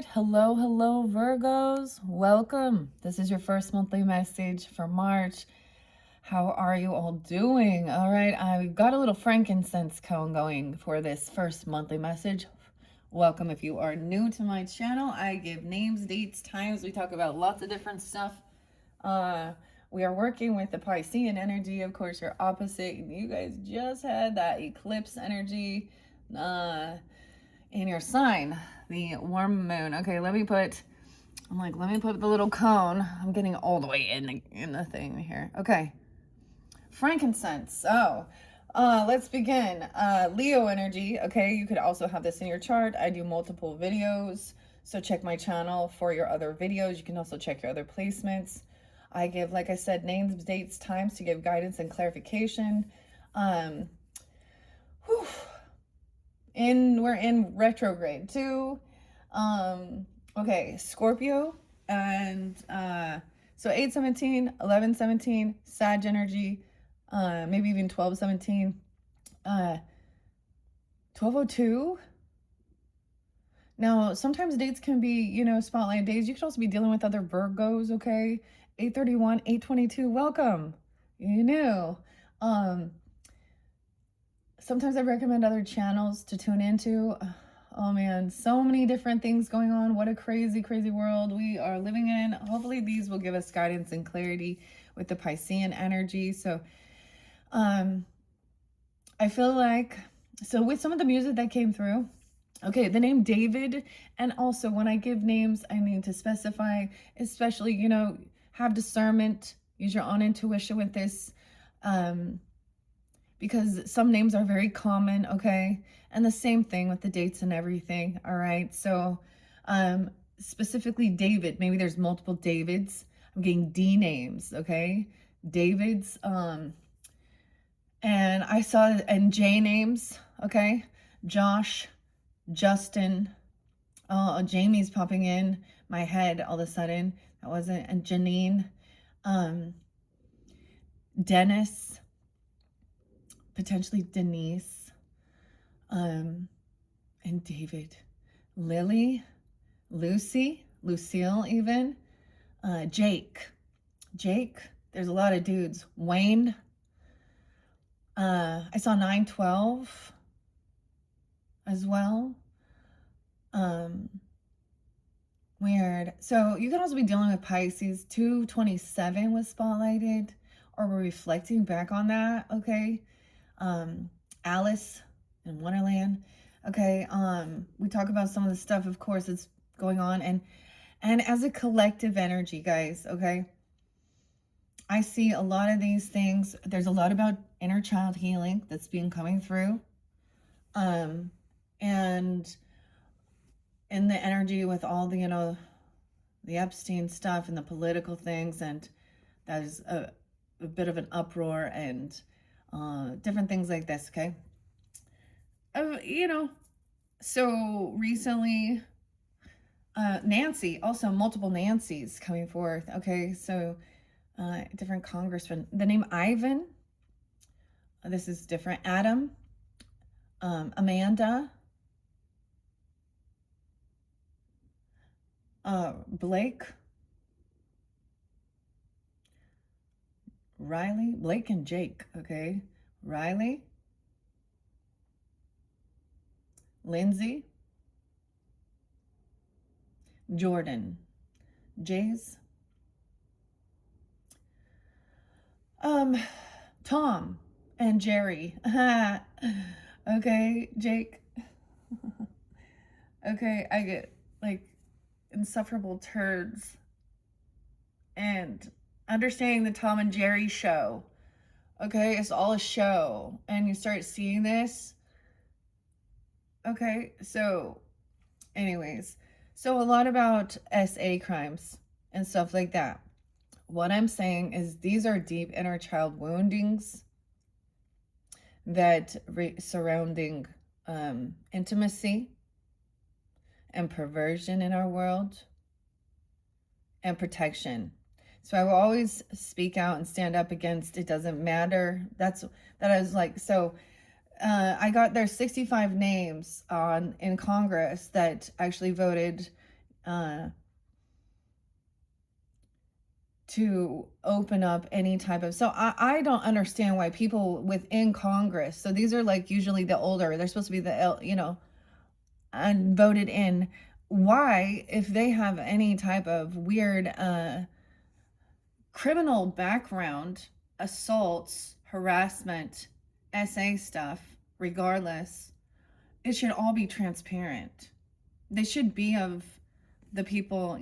right. Hello, Virgos. Welcome. This is your first monthly message for March. How are you all doing? All right. I got a little frankincense cone going for this first monthly message. Welcome. If you are new to my channel, I give names, dates, times. We talk about lots of different stuff. We are working with the Piscean energy, of course, your opposite. You guys just had that eclipse energy in your sign, the warm moon. Okay, let me put the little cone. I'm getting all the way in the thing here. Okay, frankincense. Let's begin. Leo energy. Okay, you could also have this in your chart. I do multiple videos, so check my channel for your other videos. You can also check your other placements. I give, like I said, names, dates, times to give guidance and clarification. We're in retrograde too. Okay, Scorpio, and so 8/17, 11/17, Sag energy, maybe even 12/17, 12/02. Now, sometimes dates can be, spotlight days. You could also be dealing with other Virgos, okay? 8/31, 8/22, welcome. Sometimes I recommend other channels to tune into. Oh man, so many different things going on. What a crazy, crazy world we are living in. Hopefully these will give us guidance and clarity with the Piscean energy. So I feel like, with some of the music that came through, okay, the name David, and also when I give names, I need to specify, especially, have discernment, use your own intuition with this, because some names are very common, okay? And the same thing with the dates and everything, all right? So specifically David, maybe there's multiple Davids. I'm getting D names, okay? Davids, and I saw, and J names, okay? Josh, Justin, Jamie's popping in my head all of a sudden. That wasn't, and Janine, Dennis, potentially Denise, and David, Lily, Lucy, Lucille even, Jake, there's a lot of dudes, Wayne, I saw 912 as well, weird. So you could also be dealing with Pisces. 2/27 was spotlighted, or we're reflecting back on that, okay? Alice in Wonderland. Okay, we talk about some of the stuff, of course, that's going on, and as a collective energy, guys, okay? I see a lot of these things. There's a lot about inner child healing that's been coming through. And in the energy with all the, the Epstein stuff and the political things, and there's a bit of an uproar and different things like this, okay? So recently, Nancy, also multiple Nancys coming forth, okay? So different congressmen. The name Ivan, this is different. Adam, Amanda, Blake, Riley, Blake and Jake, okay? Riley, Lindsay, Jordan, Jays, Tom and Jerry. Okay, Jake. Okay, I get like insufferable turds, and understanding the Tom and Jerry show. Okay, it's all a show, and you start seeing this. Okay, so anyways, so a lot about SA crimes and stuff like that. What I'm saying is these are deep inner child woundings that surrounding intimacy and perversion in our world and protection. So I will always speak out and stand up against, it doesn't matter. That I was like, so I got their 65 names in Congress that actually voted to open up any type of, so I don't understand why people within Congress, so these are like usually the older, they're supposed to be the, and voted in, why, if they have any type of weird criminal background, assaults, harassment, SA stuff, regardless, it should all be transparent. They should be of the people,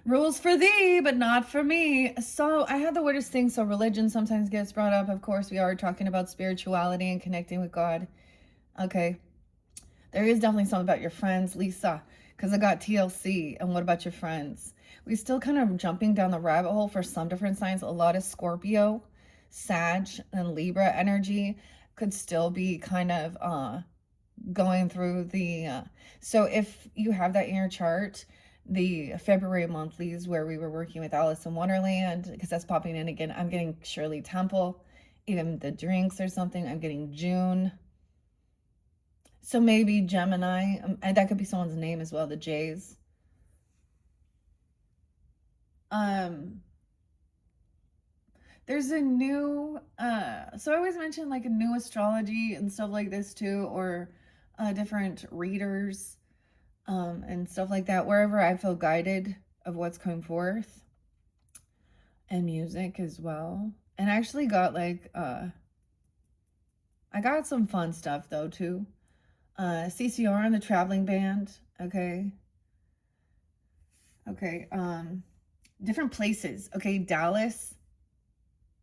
rules for thee, but not for me. So I had the weirdest thing. So religion sometimes gets brought up. Of course, we are talking about spirituality and connecting with God. Okay. There is definitely something about your friends, Lisa, because I got TLC. And what about your friends? We still kind of jumping down the rabbit hole for some different signs. A lot of Scorpio, Sag, and Libra energy could still be kind of going through the, so if you have that in your chart, the February monthlies where we were working with Alice in Wonderland, because that's popping in again. I'm getting Shirley Temple, even the drinks or something. I'm getting June. So maybe Gemini, and that could be someone's name as well, the J's. There's a new, so I always mention like a new astrology and stuff like this too, or different readers and stuff like that, wherever I feel guided of what's coming forth, and music as well. And I actually got like, I got some fun stuff though too. CCR and the traveling band, okay. Different places, okay, Dallas,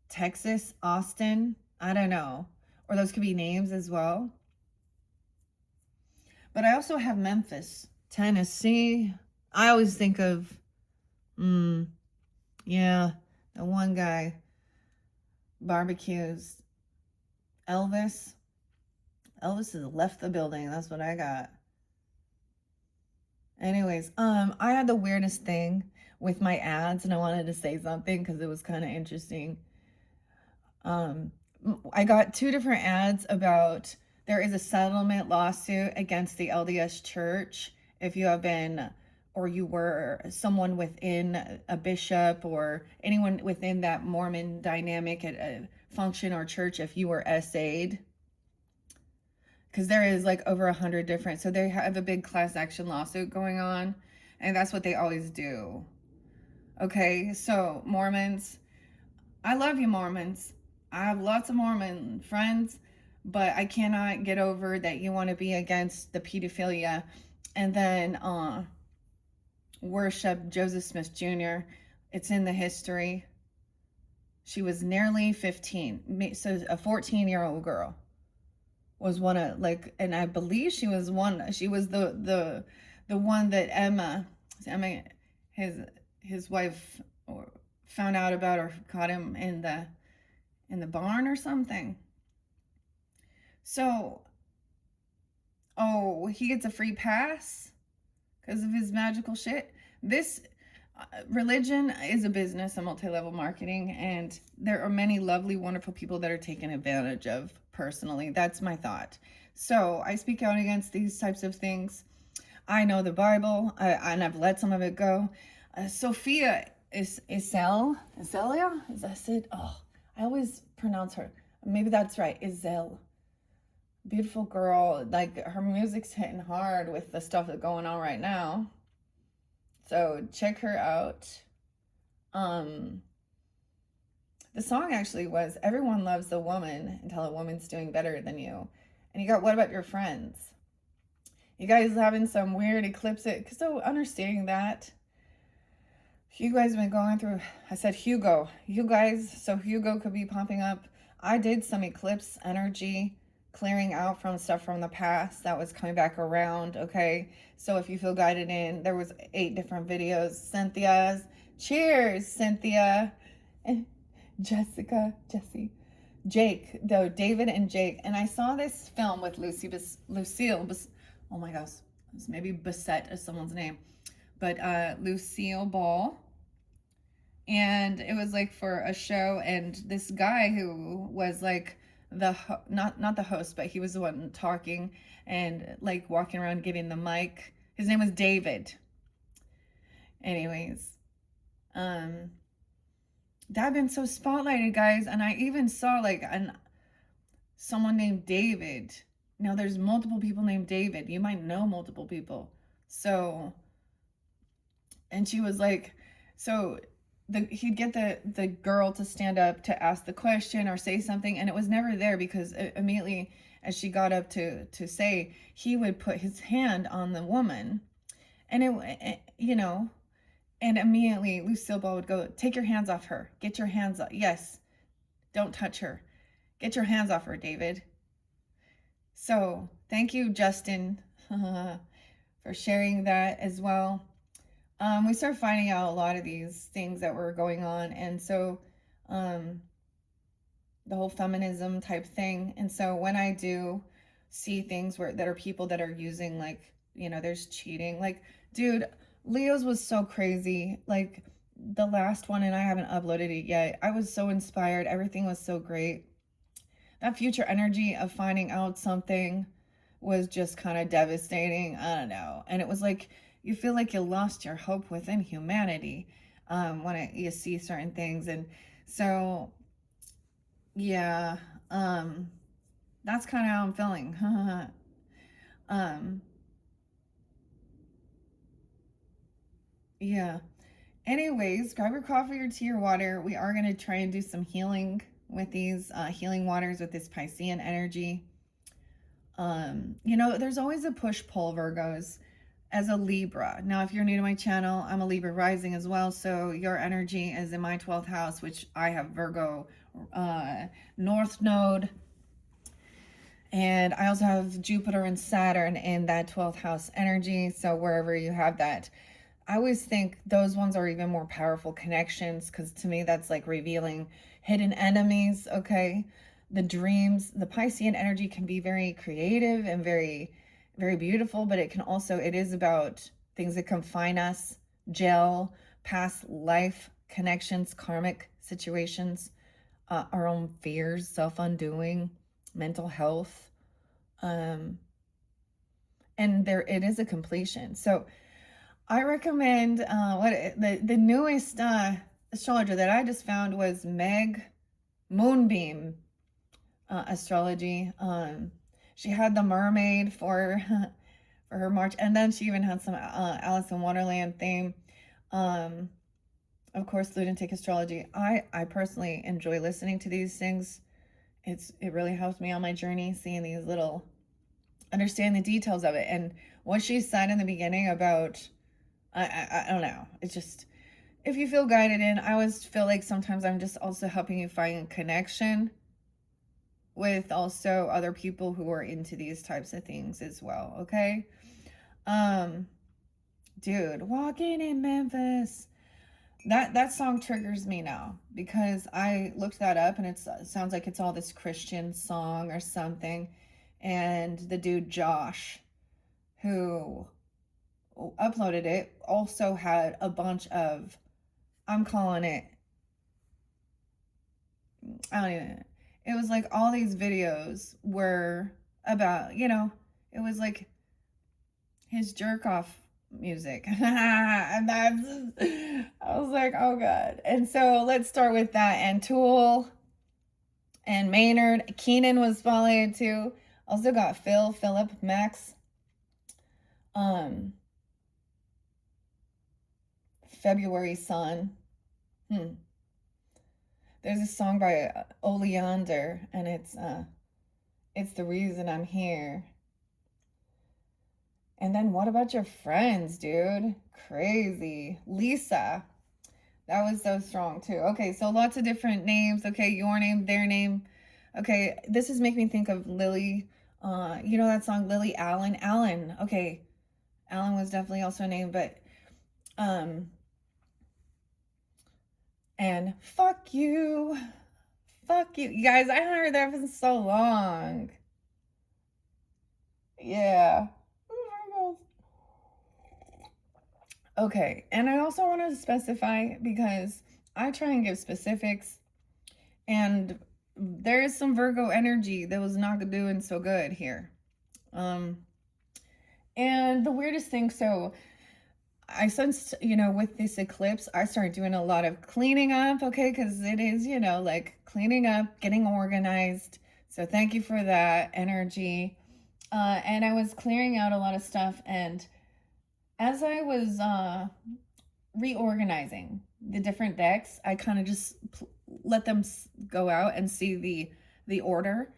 Texas, Austin, I don't know, or those could be names as well. But I also have Memphis, Tennessee. I always think of, yeah, the one guy, barbecues. Elvis has left the building. That's what I got. Anyways, I had the weirdest thing with my ads, and I wanted to say something because it was kind of interesting. I got 2 different ads about, there is a settlement lawsuit against the LDS Church if you have been, or you were someone within a bishop or anyone within that Mormon dynamic at a function or church, if you were SA'd. Because there is like over 100 different, so they have a big class action lawsuit going on, and that's what they always do. Okay, so Mormons, I love you, Mormons. I have lots of Mormon friends, but I cannot get over that you want to be against the pedophilia and then worship Joseph Smith Jr. It's in the history. She was nearly 15, so a 14-year-old girl was one of, like, and I believe she was the one that Emma, his wife, found out about, or caught him in the barn or something. So, he gets a free pass because of his magical shit. This religion is a business, a multi-level marketing, and there are many lovely, wonderful people that are taken advantage of. Personally, that's my thought. So I speak out against these types of things. I know the Bible, and I've let some of it go. Sophia Isel, Iselia? Is that it? Oh, I always pronounce her. Maybe that's right. Isel. Beautiful girl. Like, her music's hitting hard with the stuff that's going on right now. So check her out. The song actually was "Everyone Loves a Woman Until a Woman's Doing Better Than You." And you got "What About Your Friends?" You guys having some weird eclipses. So understanding that. You guys have been going through, I said Hugo. You guys, so Hugo could be pumping up. I did some eclipse energy, clearing out from stuff from the past that was coming back around, okay? So if you feel guided in, there was 8 different videos. Cynthia's. Cheers, Cynthia. And Jesse, Jake, though, David and Jake. And I saw this film with Lucille, oh my gosh, it's maybe Bissett is someone's name, but Lucille Ball. And it was like for a show, and this guy who was like not the host, but he was the one talking and like walking around giving the mic. His name was David. Anyways, that had been so spotlighted, guys, and I even saw like someone named David. Now there's multiple people named David. You might know multiple people. So, and she was like, so he'd get the girl to stand up to ask the question or say something, and it was never there because immediately as she got up to say, he would put his hand on the woman, and and immediately Lucille Ball would go, take your hands off her, get your hands off, yes, don't touch her, get your hands off her, David. So thank you, Justin, for sharing that as well. We started finding out a lot of these things that were going on, and so the whole feminism type thing. And so when I do see things that are people that are using, like, there's cheating, like, dude, Leo's was so crazy, like the last one, and I haven't uploaded it yet. I was so inspired, everything was so great. That future energy of finding out something was just kind of devastating. I don't know. And it was like, you feel like you lost your hope within humanity when you see certain things. And so, yeah, that's kind of how I'm feeling. Yeah. Anyways, grab your coffee or tea or water. We are going to try and do some healing with these healing waters with this Piscean energy. There's always a push-pull, Virgos, as a Libra. Now, if you're new to my channel, I'm a Libra rising as well, so your energy is in my 12th house, which I have Virgo North Node, and I also have Jupiter and Saturn in that 12th house energy, so wherever you have that, I always think those ones are even more powerful connections, because to me, that's like revealing hidden enemies, okay? The dreams, the Piscean energy can be very creative and very, very beautiful, but it is about things that confine us, jail, past life connections, karmic situations, our own fears, self-undoing, mental health. And it is a completion. So I recommend the newest astrologer that I just found was Meg Moonbeam astrology. She had the mermaid for for her March, and then she even had some Alice in Wonderland theme. Of course, lunatic astrology. I personally enjoy listening to these things. It really helps me on my journey, seeing these little, understand the details of it. And what she said in the beginning about, I don't know, it's just, if you feel guided in, I always feel like sometimes I'm just also helping you find a connection with also other people who are into these types of things as well, okay? Dude, Walking in Memphis. That song triggers me now because I looked that up, and it sounds like it's all this Christian song or something. And the dude Josh, who uploaded it, also had a bunch of, I'm calling it, I don't even, it was like all these videos were about, it was like his jerk off music. And I was like, oh God. And so let's start with that. And Tool and Maynard. Keenan was followed too. Also got Philip, Max. February Sun. There's a song by Oleander, and it's The Reason I'm Here. And then what about your friends, dude? Crazy. Lisa. That was so strong too. Okay, so lots of different names. Okay, your name, their name. Okay, this is making me think of Lily. You know that song, Lily Allen? Allen. Okay. Allen was definitely also a name, but and fuck you. Fuck you. You guys, I haven't heard that for so long. Yeah. Okay, and I also want to specify, because I try and give specifics, and there is some Virgo energy that was not doing so good here. Um, and the weirdest thing, so I sensed, with this eclipse, I started doing a lot of cleaning up, okay? Because it is, like cleaning up, getting organized. So thank you for that energy. And I was clearing out a lot of stuff. And as I was reorganizing the different decks, I kind of just let them go out and see the order.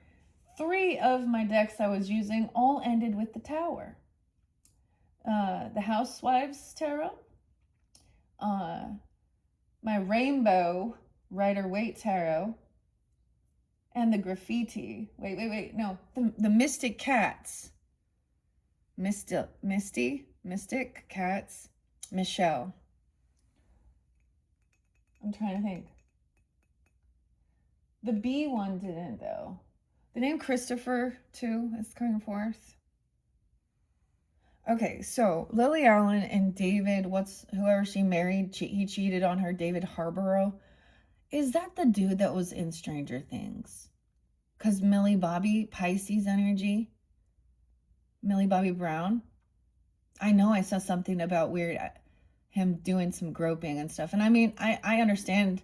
3 of my decks I was using all ended with the Tower. The Housewives Tarot, my Rainbow Rider-Waite Tarot, and the Graffiti. Wait. No, the Mystic Cats. Mystic Cats, Michelle. I'm trying to think. The B one didn't, though. The name Christopher, too, is coming forth. Okay, so Lily Allen and David, whoever she married, he cheated on her, David Harborough. Is that the dude that was in Stranger Things? Because Millie Bobby, Pisces energy. Millie Bobby Brown. I know I saw something about him doing some groping and stuff. And I mean, I understand.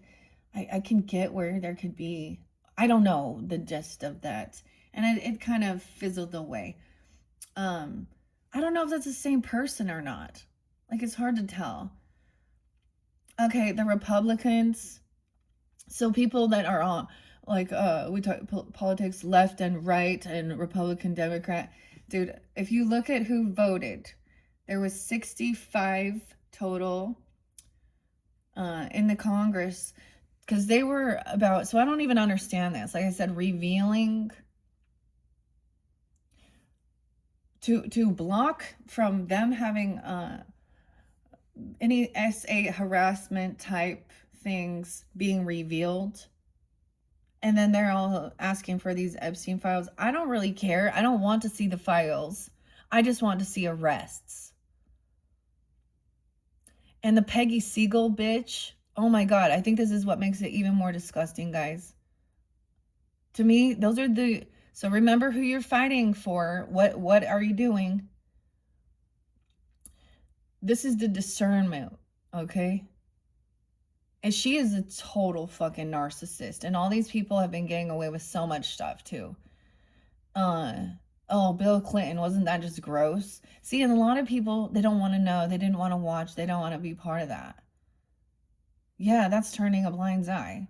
I can get where there could be, I don't know the gist of that. And it kind of fizzled away. I don't know if that's the same person or not. Like, it's hard to tell. Okay, the Republicans. So people that are on, like, we talk politics left and right and Republican, Democrat. Dude, if you look at who voted, there was 65 total in the Congress, because they were about, so I don't even understand this. Like I said, revealing to block from them having any SA harassment type things being revealed. And then they're all asking for these Epstein files. I don't really care. I don't want to see the files. I just want to see arrests. And the Peggy Siegel bitch. Oh my God. I think this is what makes it even more disgusting, guys. To me, those are so remember who you're fighting for. What are you doing? This is the discernment, okay? And she is a total fucking narcissist. And all these people have been getting away with so much stuff too. Oh, Bill Clinton, wasn't that just gross? See, and a lot of people, they don't want to know. They didn't want to watch. They don't want to be part of that. Yeah, that's turning a blind eye.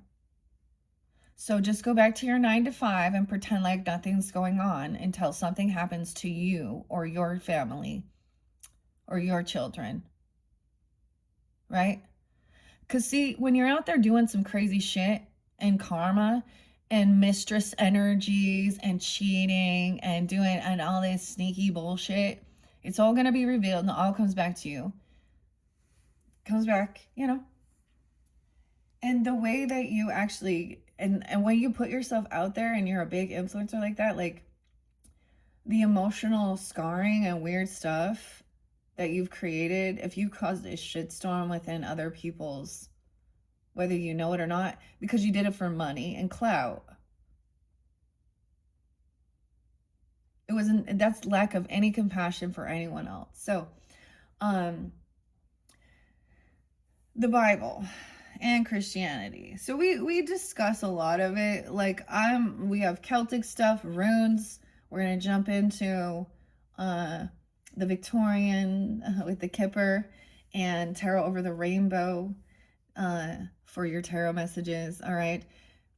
So just go back to your 9 to 5 and pretend like nothing's going on until something happens to you or your family or your children. Right? Because see, when you're out there doing some crazy shit and karma and mistress energies and cheating and doing and all this sneaky bullshit, it's all going to be revealed and it all comes back to you. Comes back, And the way that you actually, and when you put yourself out there and you're a big influencer like that, like the emotional scarring and weird stuff that you've created, if you caused a shitstorm within other people's, whether you know it or not, because you did it for money and clout. That's lack of any compassion for anyone else. So, the Bible and Christianity. So we discuss a lot of it. Like we have Celtic stuff, runes. We're gonna jump into the Victorian with the Kipper and tarot over the rainbow for your tarot messages. All right.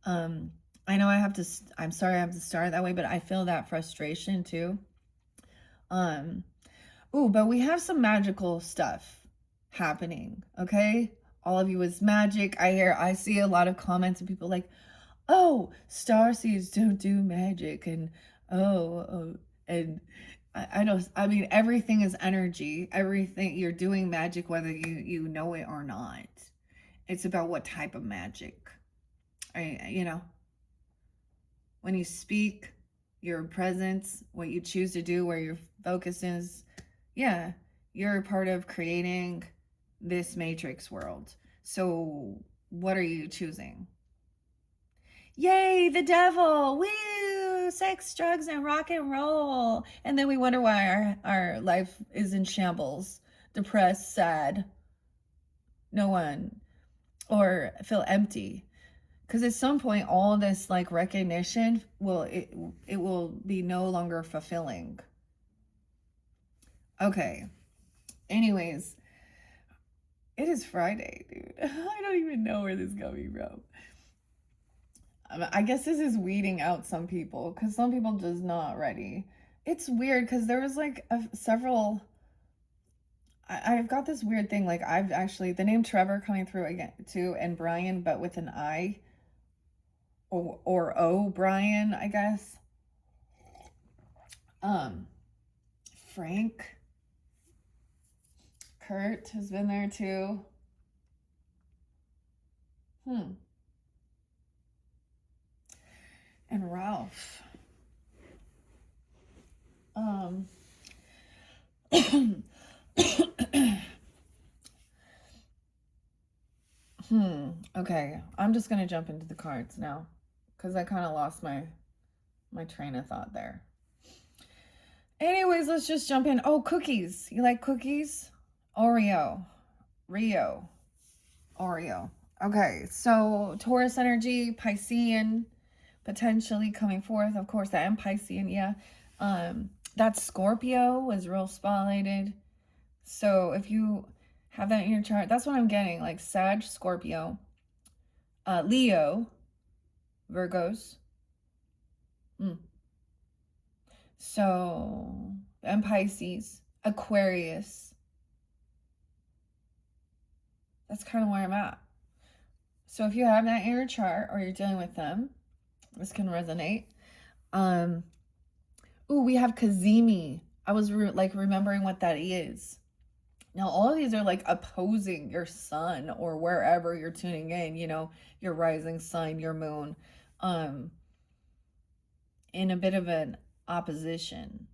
I know I'm sorry I have to start that way, but I feel that frustration too. But we have some magical stuff happening, okay? All of you is magic. I see a lot of comments and people like, oh, starseeds don't do magic, and and I mean, everything is energy. Everything, you're doing magic whether you know it or not. It's about what type of magic. When you speak, your presence, what you choose to do, where your focus is, yeah, you're a part of creating this matrix world. So what are you choosing? Yay, the devil. Woo! Sex, drugs, and rock and roll. And then we wonder why our life is in shambles, depressed, sad, no one, or feel empty. Because at some point, all this like recognition it will be no longer fulfilling. Okay. Anyways, it is Friday, dude. I don't even know where this is coming from. I guess this is weeding out some people because some people just not ready. It's weird because there was like several. I've got this weird thing. Like I've actually the name Trevor coming through again too, and Brian, but with an I or O Brian, I guess. Um, Frank, Kurt has been there too. And Ralph. Okay, I'm just gonna jump into the cards now because I kind of lost my train of thought there. Anyways, let's just jump in. Oh, cookies. You like cookies? Oreo. Rio. Oreo. Okay, so Taurus energy, Piscean, potentially coming forth. Of course, I am Piscean, yeah. That Scorpio was real spotlighted. So if you have that in your chart, that's what I'm getting. Like Sag, Scorpio, Leo, Virgos. So, and Pisces, Aquarius. That's kind of where I'm at. So if you have that in your chart or you're dealing with them, this can resonate. Ooh, we have Kazemi. I was remembering what that is. Now, all of these are like opposing your sun or wherever you're tuning in, you know, your rising sun, your moon, in a bit of an opposition.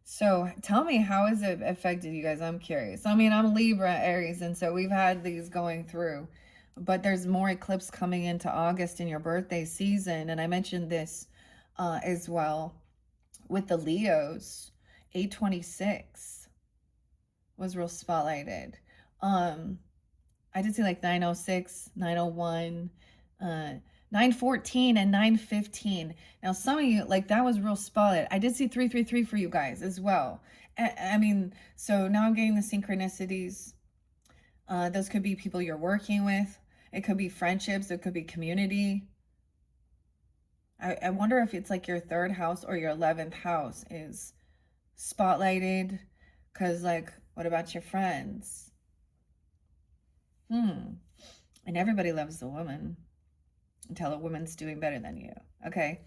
So tell me, how has it affected you guys? I'm curious. I mean, I'm Libra, Aries, and so we've had these going through, but there's more eclipse coming into August in your birthday season. And I mentioned this as well with the Leos. 826 was real spotlighted. I did see like 906, 901, 914 and 915. Now some of you, like, that was real spotlight. I did see 333 for you guys as well. I mean, so now I'm getting the synchronicities. Those could be people you're working with. It could be friendships. It could be community. I wonder if it's like your third house or your 11th house is spotlighted. Because, like, what about your friends? And everybody loves the woman until a woman's doing better than you. Okay.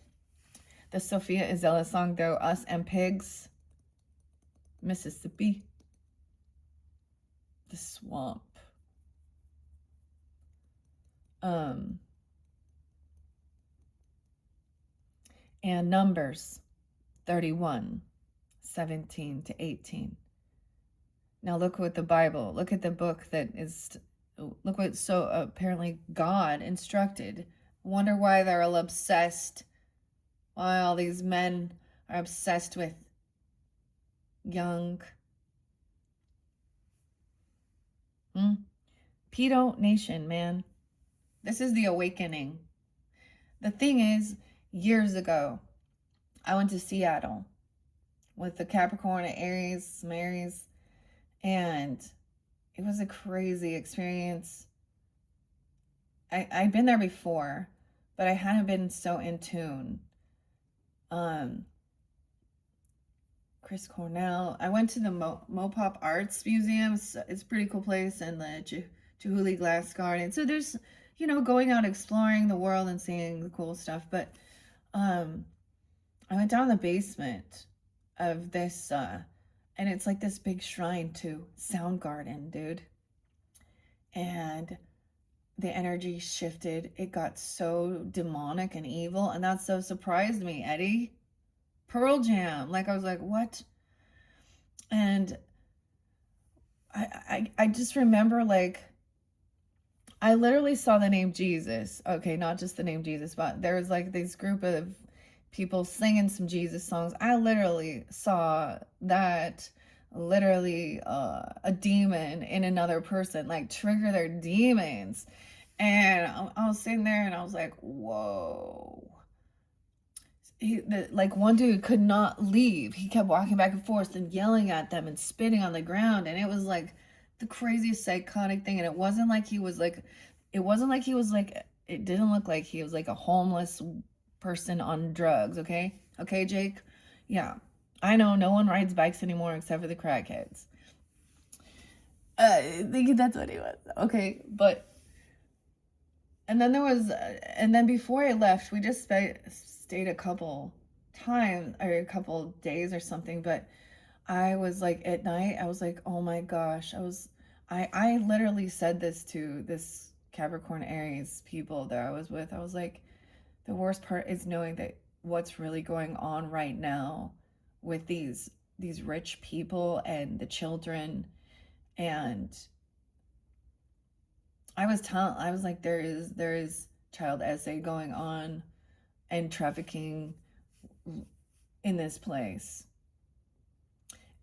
The Sophia Isella song, though, Us and Pigs. Mississippi. The swamp. And Numbers 31, 17 to 18. Now look what the Bible, look at the book that is, look what so apparently God instructed. Wonder why they're all obsessed, why all these men are obsessed with young. Pedo Nation, man. This is the awakening. The thing is, years ago, I went to Seattle with the Capricorn and Aries, and it was a crazy experience. I'd been there before, but I hadn't been so in tune. Chris Cornell. I went to the Mopop Arts Museum. It's a pretty cool place, and the Chihuly Glass Garden. So there's, you know, going out exploring the world and seeing the cool stuff. But I went down the basement of this, and it's like this big shrine to Soundgarden, dude. And the energy shifted. It got so demonic and evil, and that so surprised me, Eddie. Pearl Jam. Like, I was like, what? And I just remember, like, I literally saw the name Jesus. Okay, not just the name Jesus, but there was like this group of people singing some Jesus songs. I literally saw that literally a demon in another person, like trigger their demons. And I was sitting there and I was like, whoa. Like one dude could not leave. He kept walking back and forth and yelling at them and spitting on the ground. And it was like the craziest psychotic thing. And it wasn't like he was like, it didn't look like he was like a homeless person on drugs. Okay. Okay, Jake. Yeah. I know no one rides bikes anymore except for the crackheads. I think that's what he was. Okay. But, and then and then before I left, we just stayed a couple times or a couple days or something. But I was like, at night, I was like, oh my gosh. I literally said this to this Capricorn Aries people that I was with. I was like, the worst part is knowing that what's really going on right now with these rich people and the children. And I was like, there is child essay going on and trafficking in this place.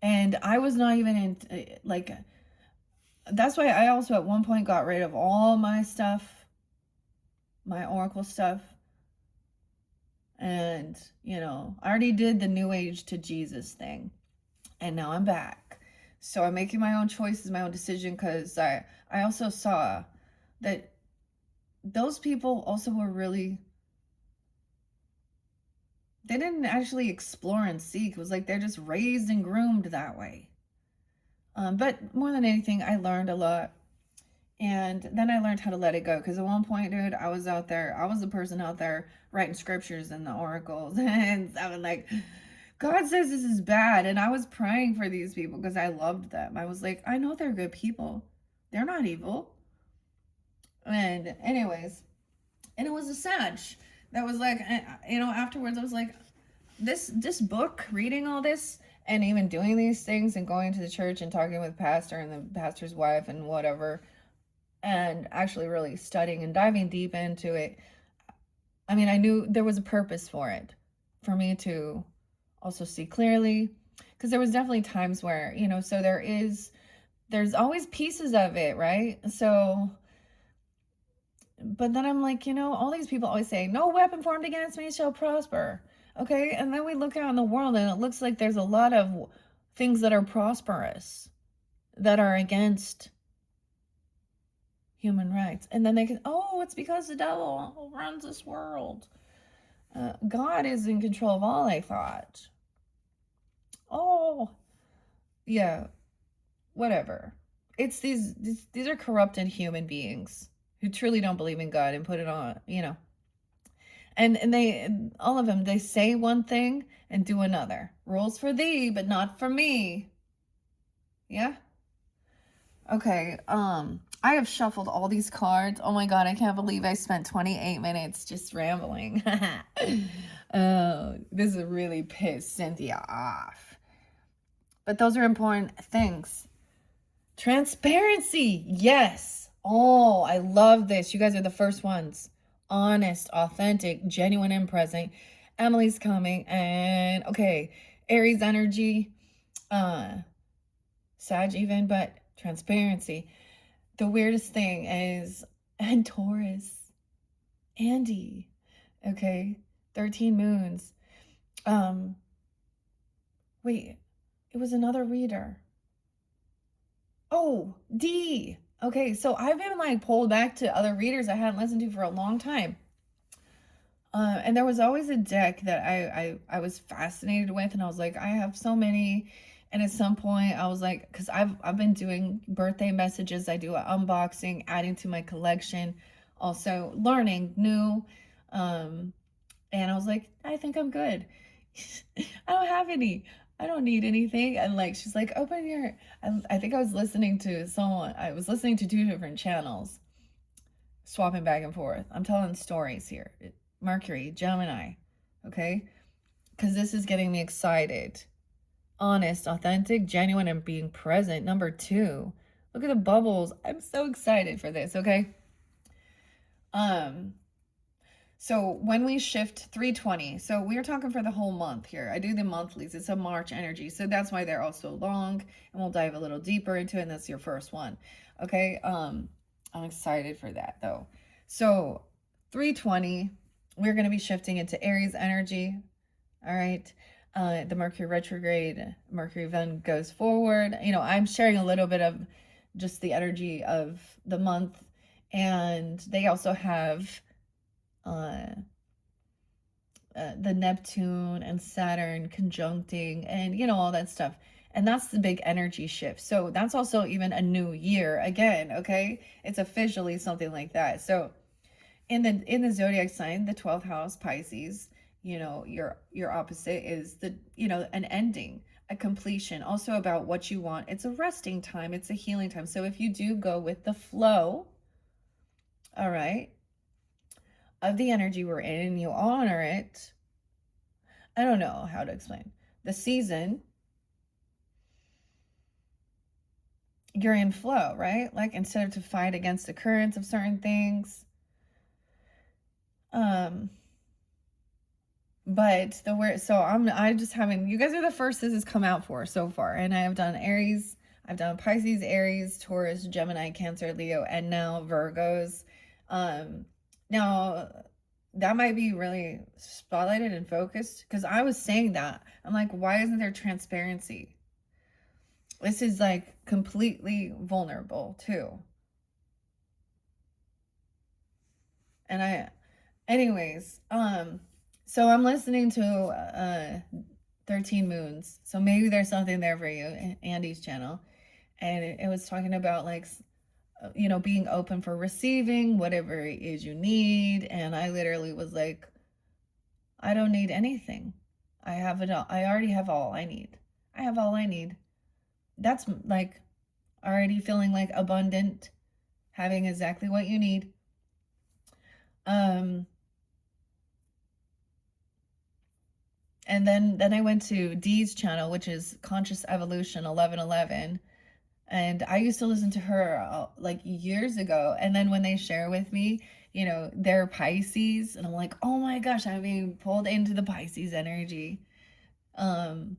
And I was not even in, like, that's why I also at one point got rid of all my stuff, my Oracle stuff. And, you know, I already did the New Age to Jesus thing. And now I'm back. So I'm making my own choices, my own decision, because I also saw that those people also were really, they didn't actually explore and seek. It was like they're just raised and groomed that way. But more than anything, I learned a lot. And then I learned how to let it go. Because at one point, dude, I was the person out there writing scriptures in the oracles. And I was like, God says this is bad. And I was praying for these people because I loved them. I was like, I know they're good people. They're not evil. And anyways, and it was a Sag that was like, you know, afterwards I was like, this book, reading all this and even doing these things and going to the church and talking with pastor and the pastor's wife and whatever, and actually really studying and diving deep into it. I mean, I knew there was a purpose for it, for me to also see clearly, because there was definitely times where, you know, so there's always pieces of it, right? So, but then I'm like, you know, all these people always say, no weapon formed against me shall prosper. Okay. And then we look out in the world and it looks like there's a lot of things that are prosperous that are against human rights. And then they can, oh, it's because the devil runs this world. God is in control of all, I thought. Oh, yeah, whatever. It's these are corrupted human beings who truly don't believe in God and put it on, you know. And they, all of them, they say one thing and do another. Rules for thee, but not for me. Yeah. Okay. I have shuffled all these cards. Oh my God, I can't believe I spent 28 minutes just rambling. Oh, this is really pissed Cynthia off. But those are important things. Transparency. Yes. Oh, I love this. You guys are the first ones. Honest, authentic, genuine, and present. Emily's coming. And okay, Aries energy. Sag even, but transparency. The weirdest thing is, and Taurus. Andy. Okay. 13 moons. Wait, it was another reader. Oh, D. Okay, so I've been like pulled back to other readers I hadn't listened to for a long time. And there was always a deck that I was fascinated with, and I was like, I have so many. And at some point, I was like, because I've been doing birthday messages, I do an unboxing, adding to my collection, also learning new. And I was like, I think I'm good. I don't have any. I don't need anything. And like, she's like, open your. I think I was listening to someone. I was listening to 2 different channels, swapping back and forth. I'm telling stories here. Mercury, Gemini, okay? Because this is getting me excited. Honest, authentic, genuine, and being present. Number 2. Look at the bubbles. I'm so excited for this, okay? Um, so when we shift 320, so we're talking for the whole month here. I do the monthlies. It's a March energy. So that's why they're all so long. And we'll dive a little deeper into it. And that's your first one. Okay. I'm excited for that though. So 320, we're going to be shifting into Aries energy. All right. The Mercury retrograde, Mercury then goes forward. I'm sharing a little bit of just the energy of the month. And they also have uh, the Neptune and Saturn conjuncting and, all that stuff. And that's the big energy shift. So that's also even a new year again. Okay. It's officially something like that. So in the zodiac sign, the 12th house, Pisces, your opposite is an ending, a completion, also about what you want. It's a resting time, it's a healing time. So if you do go with the flow, all right, of the energy we're in, and you honor it, I don't know how to explain the season, you're in flow, right? Like, instead of to fight against the currents of certain things, but the word, so I just having, you guys are the first this has come out for so far. And I have done Aries, I've done Pisces, Aries, Taurus, Gemini, Cancer, Leo, and now Virgos. Now that might be really spotlighted and focused, because I was saying that. I'm like, why isn't there transparency? This is like completely vulnerable too. And anyways, so I'm listening to 13 Moons. So maybe there's something there for you, Andy's channel. And it was talking about like, being open for receiving whatever it is you need. And I literally was like, I don't need anything. I have it all. I already have all I need. I have all I need. That's like already feeling like abundant, having exactly what you need. And then I went to Dee's channel, which is Conscious Evolution 1111. And I used to listen to her like years ago. And then when they share with me, they're Pisces, and I'm like, oh my gosh, I'm being pulled into the Pisces energy. And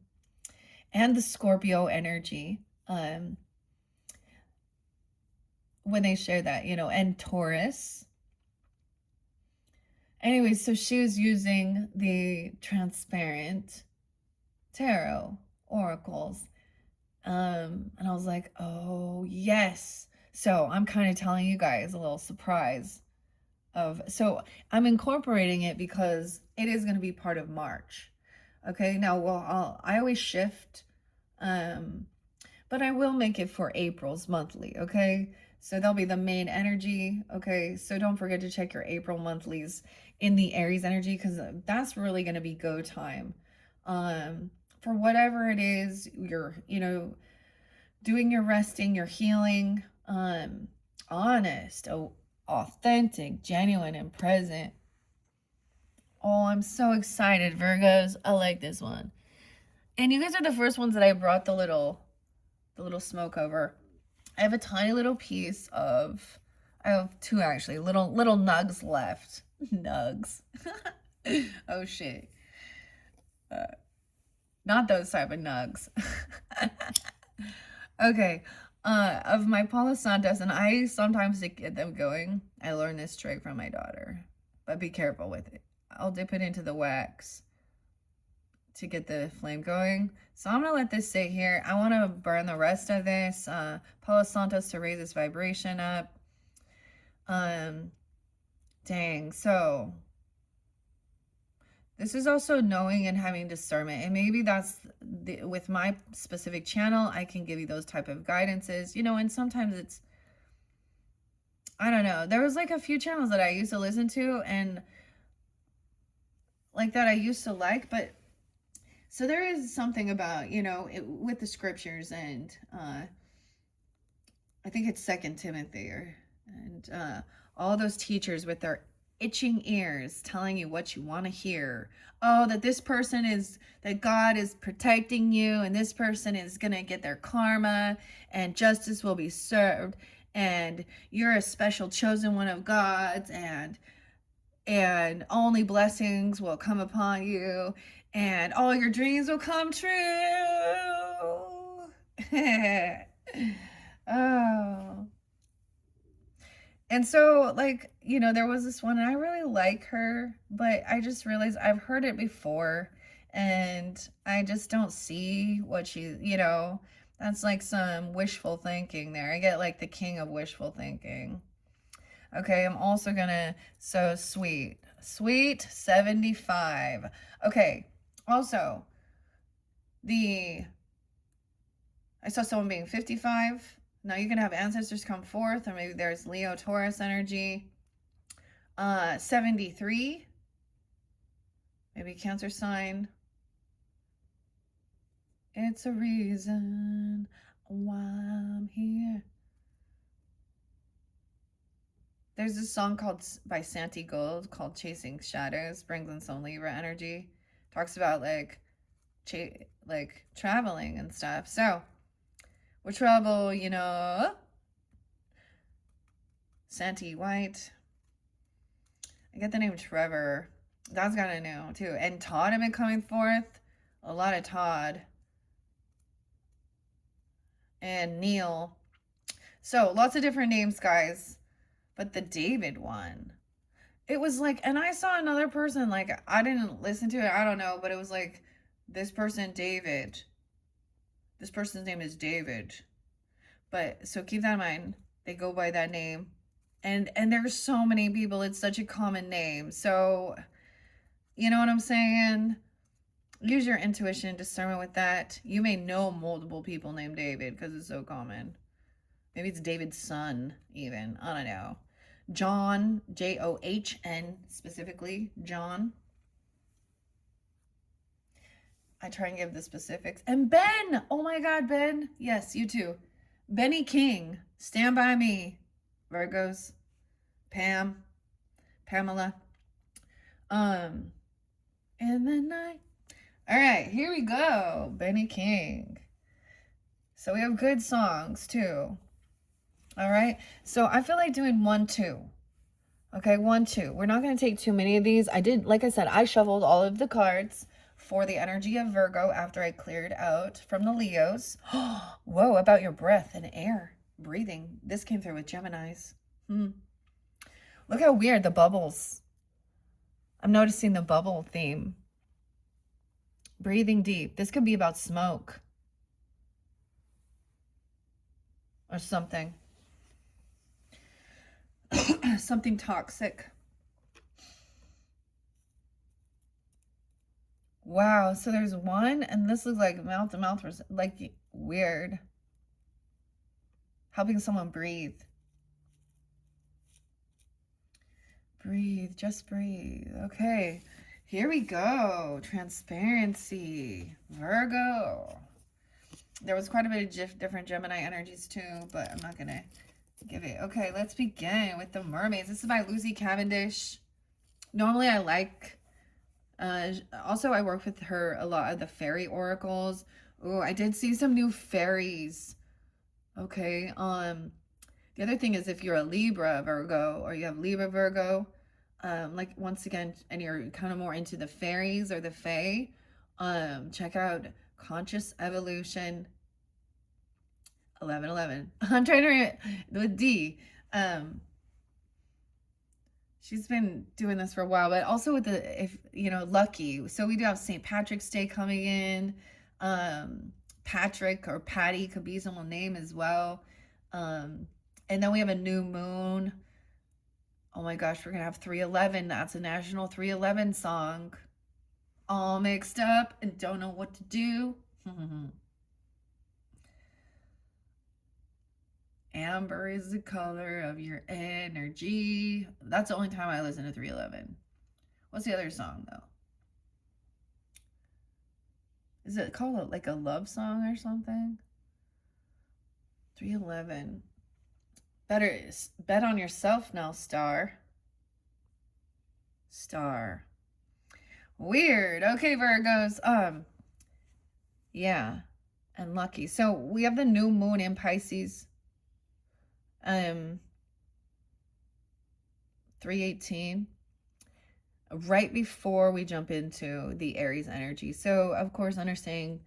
the Scorpio energy. When they share that, and Taurus. Anyway, so she was using the transparent tarot oracles. And I was like, oh yes. So I'm kind of telling you guys a little surprise so I'm incorporating it because it is going to be part of March. Okay. Now, well, I always shift, but I will make it for April's monthly. Okay. So that'll be the main energy. Okay. So don't forget to check your April monthlies in the Aries energy, because that's really going to be go time. For whatever it is, you're, doing your resting, your healing, honest, authentic, genuine, and present. Oh, I'm so excited, Virgos. I like this one. And you guys are the first ones that I brought the little smoke over. I have a tiny little piece of, I have two actually, little nugs left. Nugs. Oh shit. Not those type of nugs. Okay. Of my Palo Santos, and I sometimes to get them going, I learned this trick from my daughter, but be careful with it. I'll dip it into the wax to get the flame going. So I'm gonna let this sit here. I want to burn the rest of this Palo Santos to raise this vibration up. Dang. So this is also knowing and having discernment, and maybe that's with my specific channel, I can give you those type of guidances, and sometimes it's, I don't know. There was like a few channels that I used to listen to and like that I used to like, but so there is something about, with the scriptures, and I think it's 2 Timothy and all those teachers with their itching ears telling you what you want to hear. Oh, that this person that God is protecting you, and this person is going to get their karma and justice will be served. and you're a special chosen one of God's, and only blessings will come upon you, and all your dreams will come true. Oh. And so, like, there was this one, and I really like her, but I just realized I've heard it before, and I just don't see what that's like some wishful thinking there. I get like the king of wishful thinking. Okay, I'm also gonna, so sweet. Sweet 75. Okay, also, I saw someone being 55. Now you can have ancestors come forth, or maybe there's Leo Taurus energy. 73. Maybe Cancer sign. It's a reason why I'm here. There's this song by Santi Gold called Chasing Shadows, brings in some Libra energy. Talks about like traveling and stuff. So, we're travel, Santi White. I get the name Trevor. That's gotta know too. And Todd have been coming forth. A lot of Todd. And Neil. So, lots of different names, guys. But the David one, it was like, and I saw another person, like, I didn't listen to it, I don't know, but it was like, this person, David. This person's name is David. But, so keep that in mind. They go by that name. And there's so many people, it's such a common name. So, you know what I'm saying? Use your intuition, discernment with that. You may know multiple people named David because it's so common. Maybe it's David's son, even. I don't know. John, John, specifically, John. I try and give the specifics. And Ben! Oh my God, Ben. Yes, you too. Benny King, Stand By Me. Virgos. Pamela. In the night. All right, here we go. Benny King. So we have good songs too. All right, so I feel like doing 1, 2. Okay, 1, 2. We're not going to take too many of these. Like I said, I shuffled all of the cards for the energy of Virgo after I cleared out from the Leos. Whoa, about your breath and air, breathing. This came through with Geminis. Look how weird the bubbles. I'm noticing the bubble theme. Breathing deep. This could be about smoke or something. Something toxic. Wow, so there's one, and this looks like mouth to mouth, like weird. Helping someone breathe. Breathe, just breathe. Okay, here we go. Transparency, Virgo. There was quite a bit of different Gemini energies too, but I'm not gonna give it. Okay, let's begin with the Mermaids. This is by Lucy Cavendish. Normally I like, also I work with her a lot of the fairy oracles. Oh, I did see some new fairies. Okay, the other thing is if you're a Libra Virgo or you have Libra Virgo, like once again, and you're kind of more into the fairies or the fae, check out Conscious Evolution 1111. I'm trying to with D. She's been doing this for a while, but also with Lucky. So we do have St. Patrick's Day coming in. Patrick or Patty could be someone's name as well. And then we have a new moon. Oh my gosh, we're gonna have 311. That's a national 311 song. All mixed up and don't know what to do. Amber is the color of your energy. That's the only time I listen to 311. What's the other song though? Is it called like a love song or something? 311. Better bet on yourself now, Star. Weird. Okay, Virgos. Yeah. And Lucky. So we have the new moon in Pisces. Um, 318, right before we jump into the Aries energy. So, of course, understanding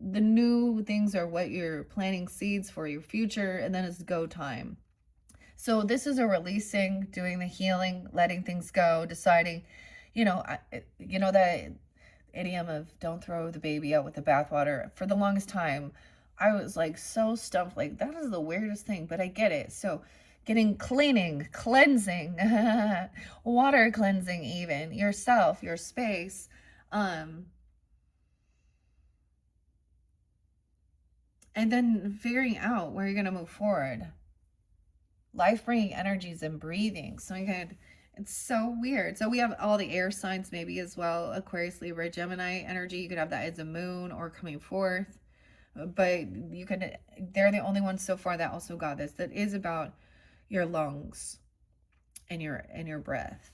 the new things are what you're planting seeds for your future, and then it's go time. So this is a releasing, doing the healing, letting things go, deciding, that idiom of don't throw the baby out with the bathwater. For the longest time, I was like so stumped, like that is the weirdest thing, but I get it. So getting cleaning, cleansing, water cleansing, even yourself, your space, and then figuring out where you're going to move forward. Life bringing energies and breathing. So it's so weird. So we have all the air signs maybe as well. Aquarius, Libra, Gemini energy. You could have that as a moon or coming forth. But they're the only ones so far that also got this. That is about your lungs and your breath.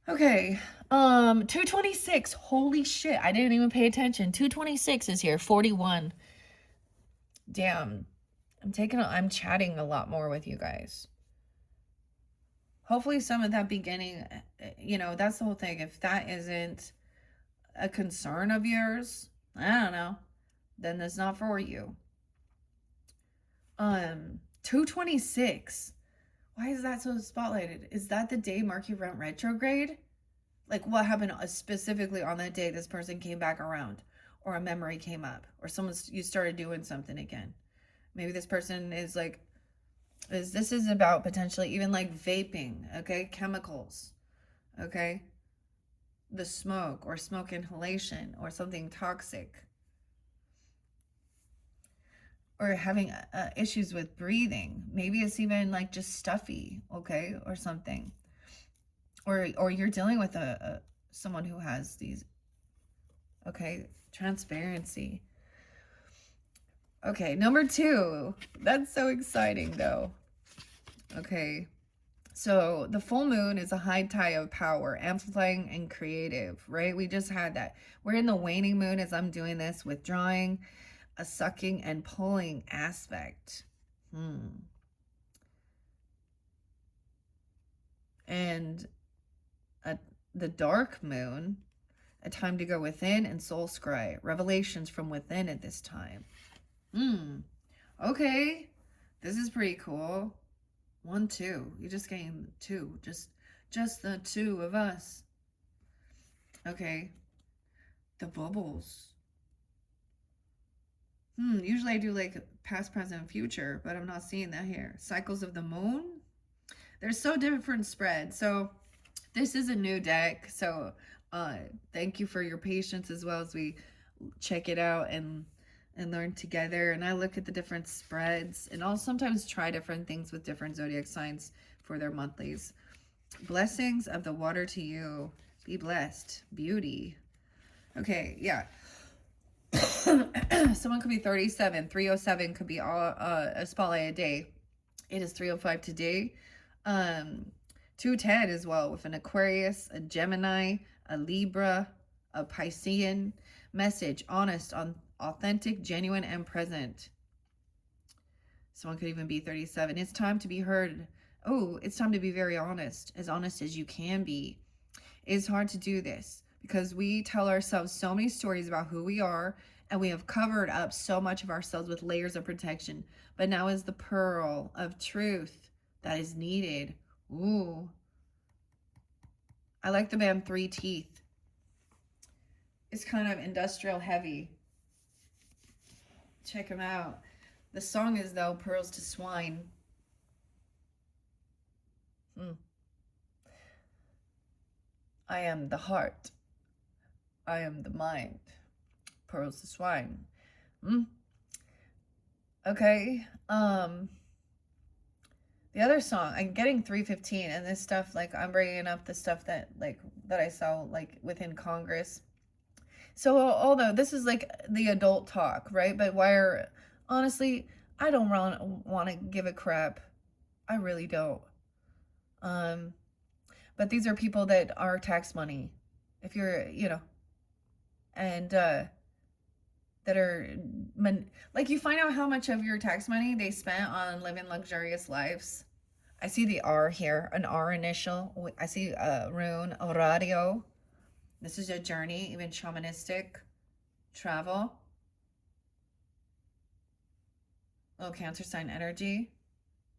Okay. 226. Holy shit. I didn't even pay attention. 226 is here. 41. Damn. I'm chatting a lot more with you guys. Hopefully some of that beginning, that's the whole thing. If that isn't a concern of yours, I don't know, then that's not for you. 226. Why is that so spotlighted? Is that the day Mercury went retrograde? Like what happened specifically on that day this person came back around, or a memory came up, or you started doing something again? Maybe this person is like, this is about potentially even like vaping, okay? Chemicals, okay? The smoke or smoke inhalation or something toxic. Or having issues with breathing. Maybe it's even like just stuffy, okay? Or something. Or you're dealing with someone who has these, okay? Transparency. Okay, number 2. That's so exciting, though. Okay, so the full moon is a high tide of power, amplifying and creative, right? We just had that. We're in the waning moon as I'm doing this, withdrawing, a sucking and pulling aspect. And the dark moon, a time to go within and soul scry, revelations from within at this time. Okay, this is pretty cool. 1, 2. You just gained 2. Just the 2 of us. Okay. The bubbles. Usually I do like past, present, future, but I'm not seeing that here. Cycles of the moon. They're so different spread. So this is a new deck. So thank you for your patience as well as we check it out and learn together. And I look at the different spreads, and I'll sometimes try different things with different zodiac signs for their monthlies. Blessings of the water to you. Be blessed. Beauty. Okay, yeah. Someone could be 37. 307 could be a spotlight a day. It is 305 today. 210 as well, with an Aquarius, a Gemini, a Libra, a Piscean. Message: honest, authentic, genuine, and present. Someone could even be 37. It's time to be heard. Oh, it's time to be very honest as you can be. It's hard to do this because we tell ourselves so many stories about who we are, and we have covered up so much of ourselves with layers of protection. But now is the pearl of truth that is needed. Ooh. I like the man 3 teeth. It's kind of industrial heavy. Check him out. The song is, though, Pearls to Swine. I am the heart. I am the mind. Pearls to Swine. Okay. The other song, I'm getting 315, and this stuff, like, I'm bringing up the stuff that I saw, like, within Congress. So, although this is, like, the adult talk, right? But honestly, I don't want to give a crap. I really don't. But these are people that are tax money. If you're, and, that are, like, you find out how much of your tax money they spent on living luxurious lives. I see the R here, an R initial. I see a rune, Horario. This is a journey, even shamanistic travel. Little Cancer sign energy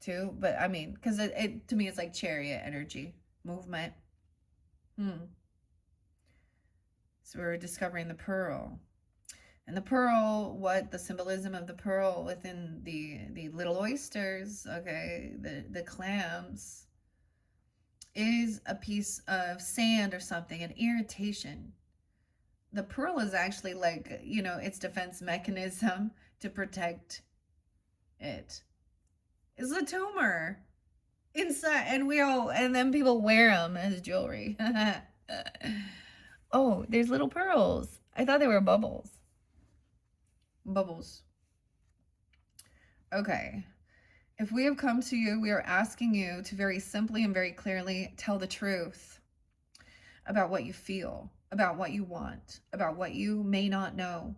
too. But I mean, because it to me, it's like chariot energy, movement. So we're discovering the pearl. And the pearl, what the symbolism of the pearl within the little oysters, okay, the clams, is a piece of sand or something, an irritation. The pearl is actually like, you know, its defense mechanism to protect it. It's a tumor inside, and then people wear them as jewelry. Oh, there's little pearls. I thought they were bubbles. Bubbles. Okay. If we have come to you, we are asking you to very simply and very clearly tell the truth about what you feel, about what you want, about what you may not know.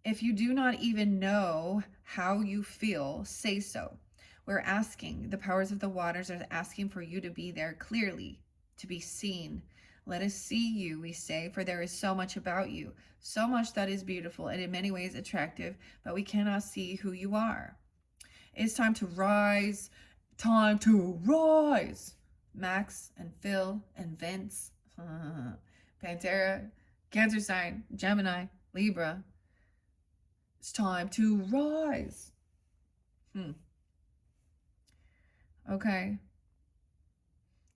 If you do not even know how you feel, say so. We're asking, the powers of the waters are asking for you to be there clearly, to be seen. Let us see you, we say, for there is so much about you, so much that is beautiful and in many ways attractive, but we cannot see who you are. It's time to rise, time to rise. Max and Phil and Vince, Pantera, Cancer sign, Gemini, Libra. It's time to rise. Okay.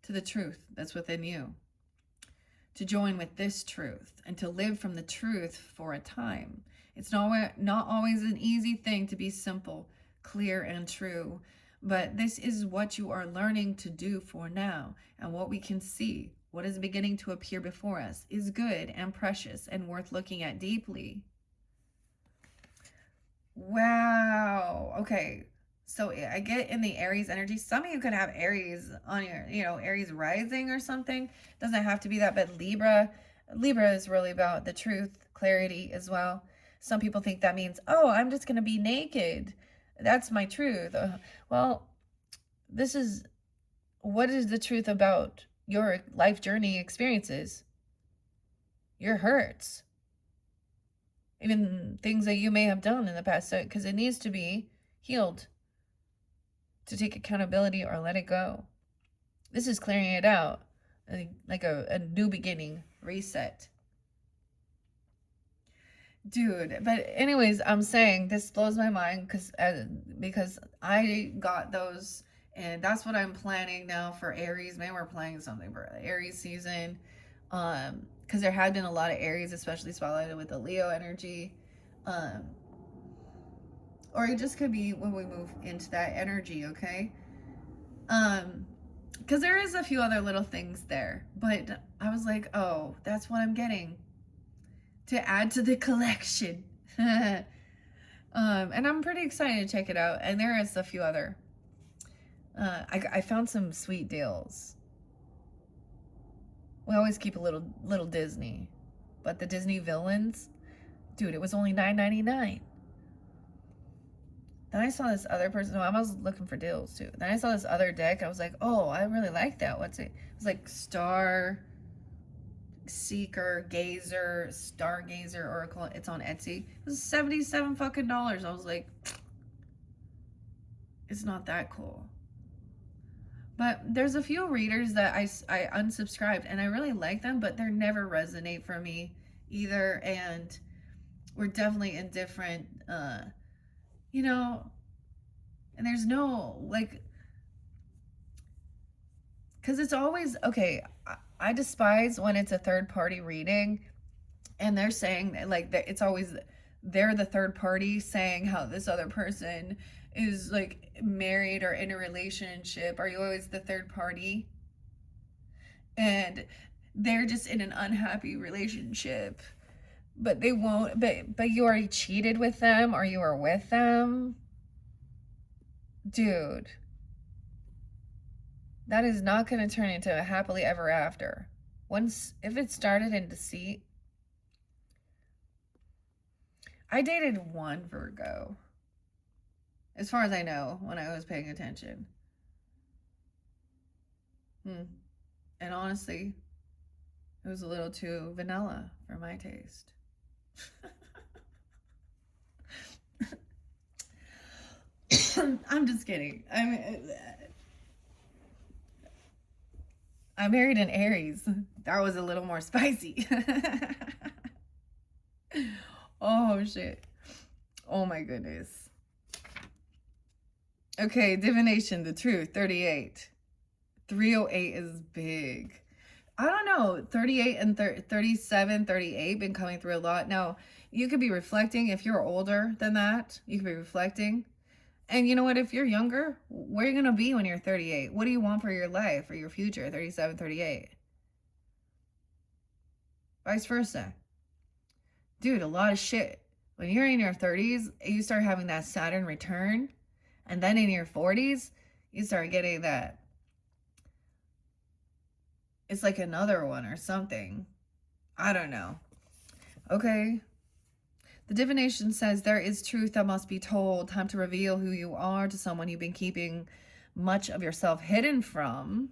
To the truth that's within you. To join with this truth and to live from the truth for a time. It's not always an easy thing to be simple, clear, and true, but this is what you are learning to do for now. And what we can see, what is beginning to appear before us, is good and precious and worth looking at deeply. Wow. Okay. So I get in the Aries energy. Some of you could have Aries on your, Aries rising or something. Doesn't have to be that, but Libra is really about the truth, clarity as well. Some people think that means, oh, I'm just going to be naked. That's my truth. Well, what is the truth about your life journey experiences? Your hurts. Even things that you may have done in the past, because it needs to be healed. To take accountability or let it go. This is clearing it out, like a new beginning, reset. Dude, but anyways, I'm saying this blows my mind because I got those, and that's what I'm planning now for Aries. Man, we're planning something for the Aries season, because there had been a lot of Aries, especially spotlighted with the Leo energy, or it just could be when we move into that energy, okay? Because there is a few other little things there, but I was like, oh, that's what I'm getting to add to the collection. And I'm pretty excited to check it out. And there is a few other. I found some sweet deals. We always keep a little Disney, but the Disney villains, dude, it was only $9.99. Then I saw this other person. I was looking for deals too. Then I saw this other deck. I was like, oh, I really like that. What's it? It was like Star Seeker, Gazer, Stargazer Oracle. It's on Etsy. It was $77 fucking dollars. I was like, it's not that cool. But there's a few readers that I unsubscribed and I really like them, but they never resonate for me either. And we're definitely in different, and there's no, like, because it's always, okay, I despise when it's a third party reading and they're saying, like, it's always, they're the third party saying how this other person is, like, married or in a relationship. Are you always the third party? And they're just in an unhappy relationship, but they won't, but you already cheated with them or you were with them. Dude, that is not going to turn into a happily ever after. If it started in deceit, I dated one Virgo, as far as I know, when I was paying attention. And honestly, it was a little too vanilla for my taste. I'm just kidding. I married an Aries. That was a little more spicy. Oh, shit. Oh, my goodness. Okay, divination, the truth, 38. 308 is big. I don't know, 38 and 37, 38 been coming through a lot. Now, you could be reflecting. If you're older than that, you could be reflecting. And you know what? If you're younger, where are you going to be when you're 38? What do you want for your life or your future, 37, 38? Vice versa. Dude, a lot of shit. When you're in your 30s, you start having that Saturn return. And then in your 40s, you start getting that. It's like another one or something. I don't know. Okay. The divination says there is truth that must be told. Time to reveal who you are to someone you've been keeping much of yourself hidden from.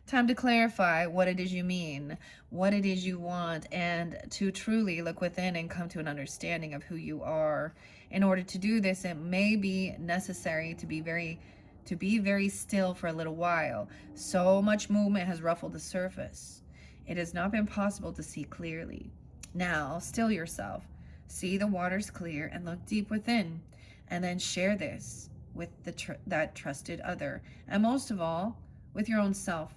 Time to clarify what it is you mean, what it is you want, and to truly look within and come to an understanding of who you are. In order to do this, it may be necessary to be very still for a little while. So much movement has ruffled the surface. It has not been possible to see clearly. Now, still yourself. See the waters clear and look deep within. And then share this with that trusted other. And most of all, with your own self.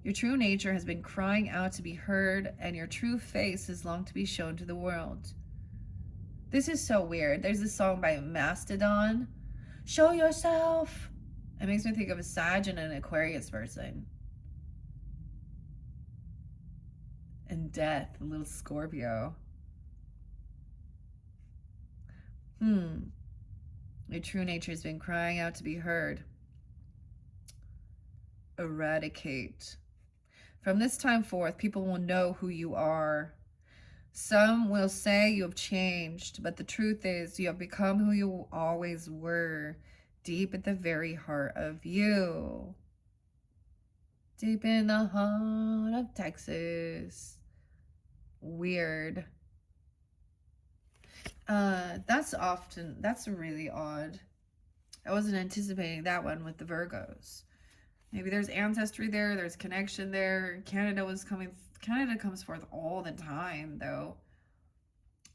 Your true nature has been crying out to be heard, and your true face has longed to be shown to the world. This is so weird. There's this song by Mastodon, Show Yourself. It makes me think of a Sag and an Aquarius person. And Death, a little Scorpio. Your true nature has been crying out to be heard. Eradicate. From this time forth, people will know who you are. Some will say you have changed, but the truth is you have become who you always were, deep at the very heart of you. Deep in the heart of Texas. Weird. That's really odd. I wasn't anticipating that one with the Virgos. Maybe there's ancestry there, there's connection there. Canada comes forth all the time, though.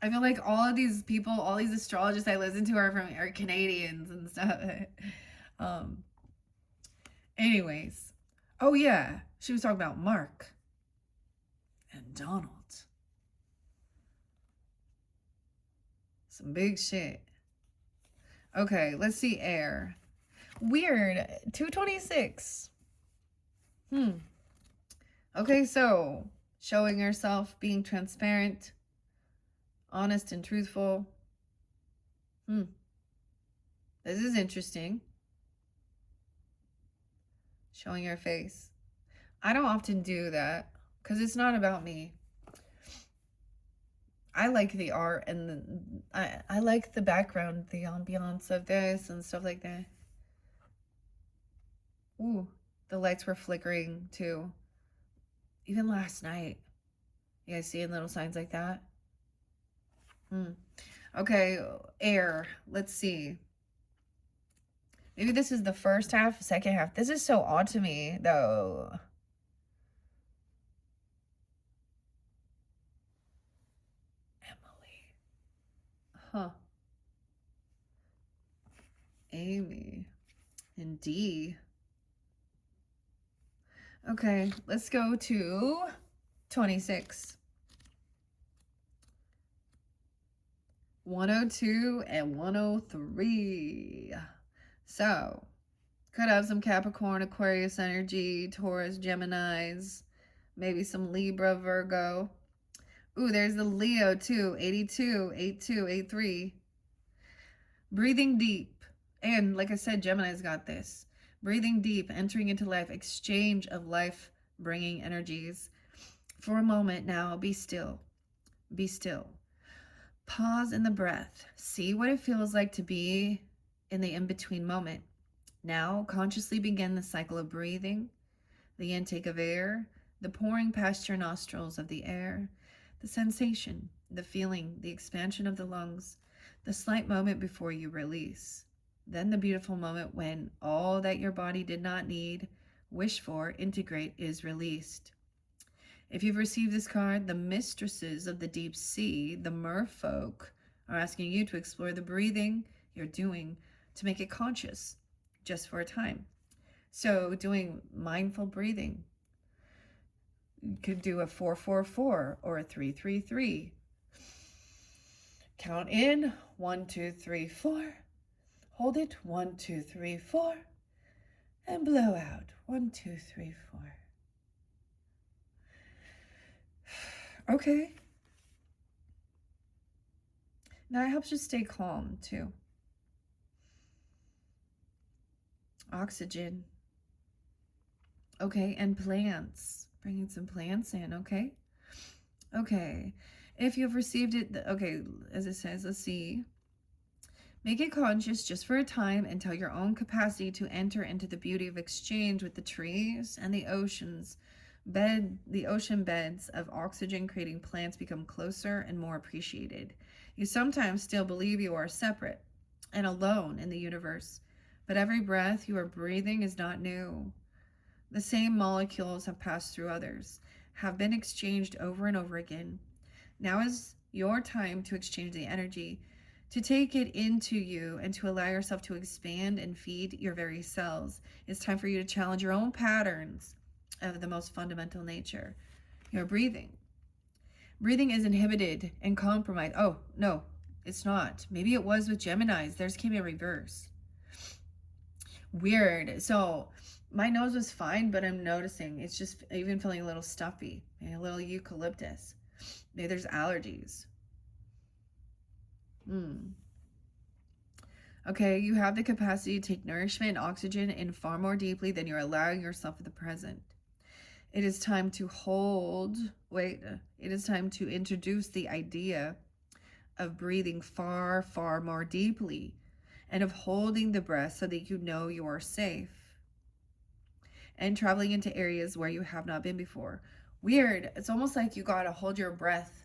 I feel like all of these people, all these astrologists I listen to are Canadians and stuff. Anyways. Oh yeah, she was talking about Mark and Donald. Some big shit. Okay, let's see air. Weird. 226. Okay, so showing yourself, being transparent, honest and truthful. This is interesting. Showing your face. I don't often do that because it's not about me. I like the art and I like the background, the ambiance of this and stuff like that. Ooh, the lights were flickering too. Even last night. You guys seeing little signs like that? Okay, air. Let's see. Maybe this is the first half, second half. This is so odd to me, though. Emily. Huh. Amy. And D. Okay, let's go to 26. 102 and 103. So, could have some Capricorn, Aquarius energy, Taurus, Geminis, maybe some Libra, Virgo. Ooh, there's the Leo too, 82, 82, 83. Breathing deep. And like I said, Gemini's got this. Breathing deep, entering into life, exchange of life-bringing energies. For a moment now, be still. Be still. Pause in the breath. See what it feels like to be in the in-between moment. Now, consciously begin the cycle of breathing, the intake of air, the pouring past your nostrils of the air, the sensation, the feeling, the expansion of the lungs, the slight moment before you release. Then the beautiful moment when all that your body did not need, wish for, integrate is released. If you've received this card, the mistresses of the deep sea, the merfolk, are asking you to explore the breathing you're doing to make it conscious, just for a time. So doing mindful breathing. You could do a 4-4-4 or a 3-3-3. Count in 1, 2, 3, 4. Hold it 1, 2, 3, 4. And blow out 1, 2, 3, 4. Okay. Now it helps you stay calm too. Oxygen. Okay, and plants. Bringing some plants in, okay? Okay. If you've received it, okay, as it says, let's see. Make it conscious just for a time until your own capacity to enter into the beauty of exchange with the trees and the oceans the ocean beds of oxygen creating plants become closer and more appreciated. You sometimes still believe you are separate and alone in the universe, but every breath you are breathing is not new. The same molecules have passed through others, have been exchanged over and over again. Now is your time to exchange the energy, to take it into you and to allow yourself to expand and feed your very cells. It's time for you to challenge your own patterns of the most fundamental nature. Your breathing. Breathing is inhibited and compromised. Oh, no, it's not. Maybe it was with Geminis. Theirs came in reverse. Weird. So my nose was fine, but I'm noticing it's just even feeling a little stuffy. Maybe a little eucalyptus. Maybe there's allergies. Okay, you have the capacity to take nourishment and oxygen in far more deeply than you're allowing yourself at the present. It is time to it is time to introduce the idea of breathing far, far more deeply and of holding the breath so that you know you are safe and traveling into areas where you have not been before. Weird. It's almost like you gotta hold your breath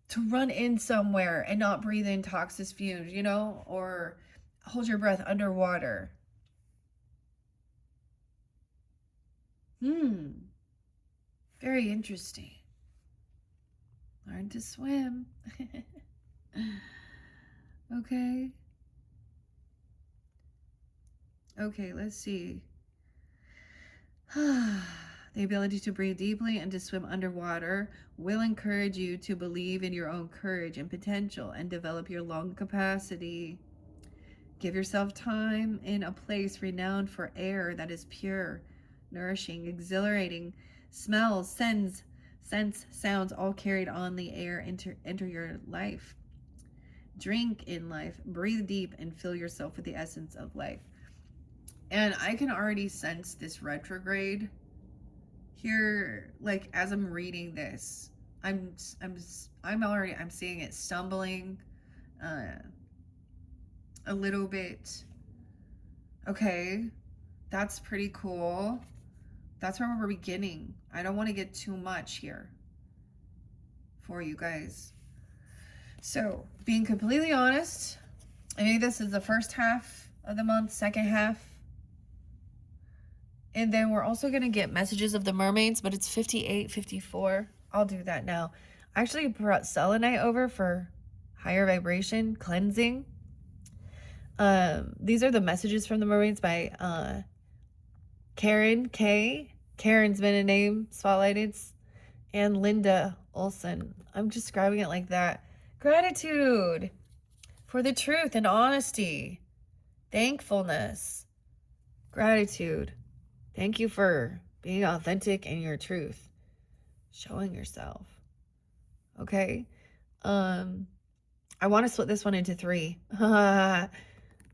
to run in somewhere and not breathe in toxic fumes, you know, or hold your breath underwater. Very interesting. Learn to swim. Okay. Okay, let's see. The ability to breathe deeply and to swim underwater will encourage you to believe in your own courage and potential and develop your lung capacity. Give yourself time in a place renowned for air that is pure, nourishing, exhilarating, smells, scents, sounds, all carried on the air enter your life. Drink in life, breathe deep, and fill yourself with the essence of life. And I can already sense this retrograde here, like as I'm reading this. I'm seeing it stumbling a little bit. Okay, that's pretty cool. That's where we're beginning. I don't want to get too much here for you guys. So, being completely honest, I think this is the first half of the month, second half. And then we're also going to get messages of the mermaids, but it's 58-54. I'll do that now. I actually brought selenite over for higher vibration cleansing. These are the messages from the mermaids by Karen K. Karen's been a name spotlighted, and Linda Olson. I'm just describing it like that. Gratitude for the truth and honesty. Thankfulness. Gratitude. Thank you for being authentic in your truth. Showing yourself. Okay? I want to split this one into 3.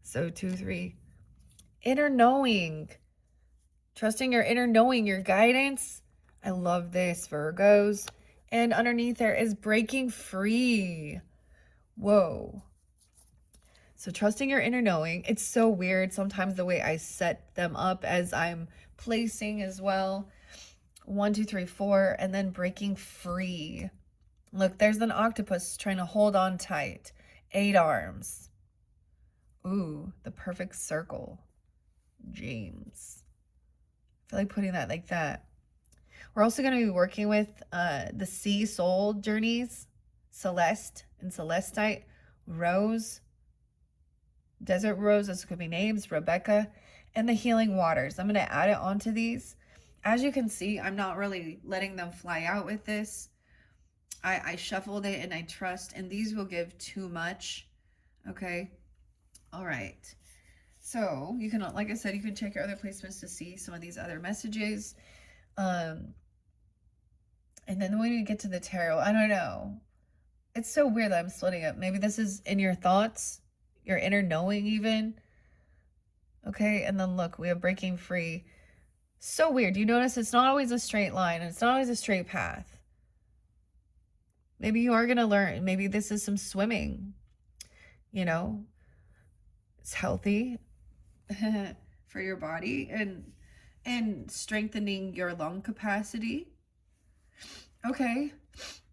So 2, 3. Inner knowing. Trusting your inner knowing, your guidance. I love this, Virgos. And underneath there is breaking free. Whoa. So trusting your inner knowing. It's so weird sometimes the way I set them up as I'm placing as well. 1, 2, 3, 4, and then breaking free. Look, there's an octopus trying to hold on tight. 8 arms. Ooh, the perfect circle. James. I feel like putting that like that. We're also going to be working with the sea soul journeys. Celeste and Celestite. Rose. Desert Rose, those could be names. Rebecca. And the healing waters. I'm going to add it onto these. As you can see, I'm not really letting them fly out with this. I shuffled it and I trust, and these will give too much. Okay. All right. So you can, like I said, you can check your other placements to see some of these other messages. And then when you get to the tarot, I don't know. It's so weird that I'm splitting up. Maybe this is in your thoughts, your inner knowing even. Okay. And then look, we have breaking free. So weird. You notice it's not always a straight line and it's not always a straight path. Maybe you are going to learn. Maybe this is some swimming. You know, it's healthy for your body and strengthening your lung capacity. Okay.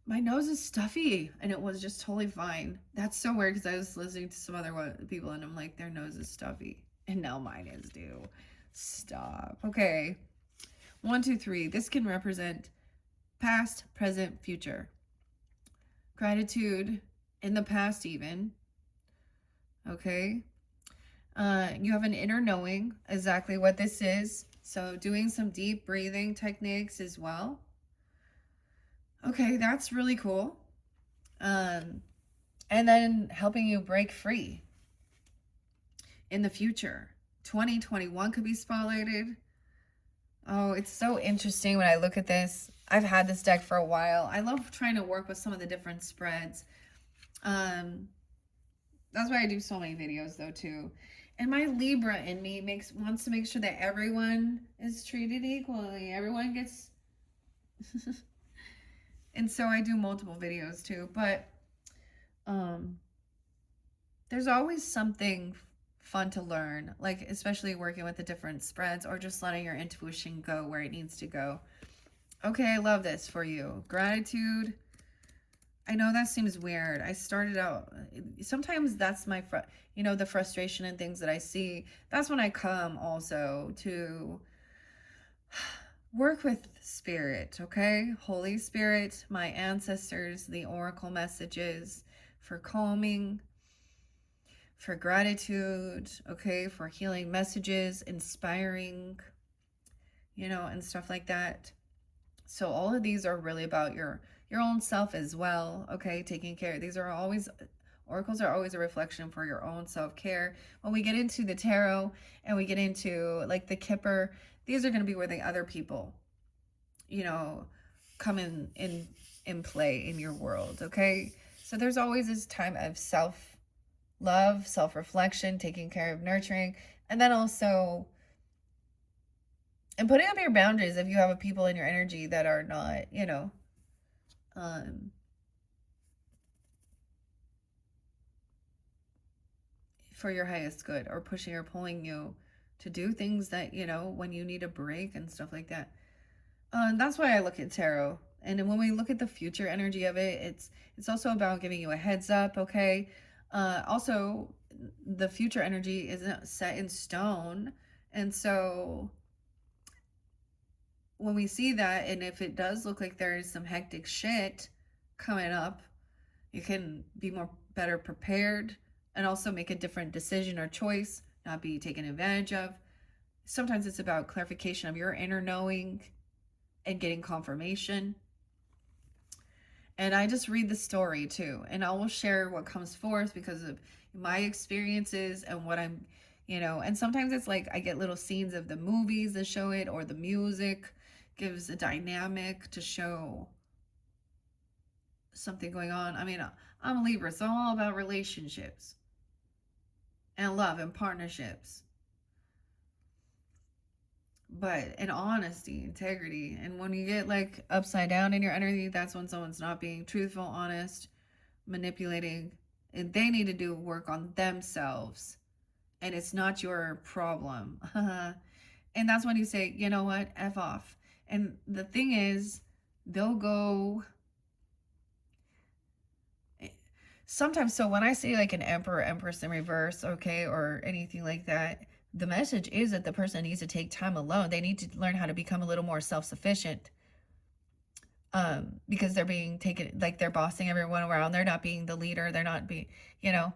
My nose is stuffy and it was just totally fine. That's so weird because I was listening to some other people and I'm like, their nose is stuffy. And now mine is too. Stop. Okay. 1, 2, 3. This can represent past, present, future. Gratitude in the past even. Okay. You have an inner knowing exactly what this is. So doing some deep breathing techniques as well. Okay, that's really cool. And then helping you break free in the future. 2021 could be spotlighted. Oh, it's so interesting when I look at this. I've had this deck for a while. I love trying to work with some of the different spreads. That's why I do so many videos though too. And my Libra in me wants to make sure that everyone is treated equally. Everyone gets and so I do multiple videos too, but there's always something fun to learn, like especially working with the different spreads or just letting your intuition go where it needs to go. Okay, I love this for you. Gratitude. I know that seems weird. I started out, sometimes that's my, the frustration and things that I see. That's when I come also to work with spirit, okay? Holy Spirit, my ancestors, the oracle messages for calming, for gratitude, okay? For healing messages, inspiring, and stuff like that. So all of these are really about your own self as well, okay? Taking care. Oracles are always a reflection for your own self-care. When we get into the tarot and we get into like the Kipper, these are going to be where the other people, come in play in your world, okay? So there's always this time of self-love, self-reflection, taking care of nurturing, and then also and putting up your boundaries if you have people in your energy that are not, for your highest good, or pushing or pulling you to do things that, when you need a break and stuff like that. That's why I look at tarot. And then when we look at the future energy of it, it's also about giving you a heads up, okay? Also, the future energy isn't set in stone. And so when we see that, and if it does look like there is some hectic shit coming up, you can be better prepared and also make a different decision or choice, not be taken advantage of. Sometimes it's about clarification of your inner knowing and getting confirmation. And I just read the story too, and I will share what comes forth because of my experiences and what I'm, and sometimes it's like I get little scenes of the movies that show it, or the music gives a dynamic to show something going on. I mean, I'm a Libra, so I'm all about relationships and love and partnerships. but in honesty, integrity. And when you get like upside down in your energy, that's when someone's not being truthful, honest, manipulating, and they need to do work on themselves. And it's not your problem. And that's when you say, you know what, F off. And the thing is, they'll go sometimes. So when I say like an emperor, empress in reverse, okay, or anything like that, the message is that the person needs to take time alone. They need to learn how to become a little more self-sufficient, because they're being taken, like they're bossing everyone around. They're not being the leader. They're not being, you know,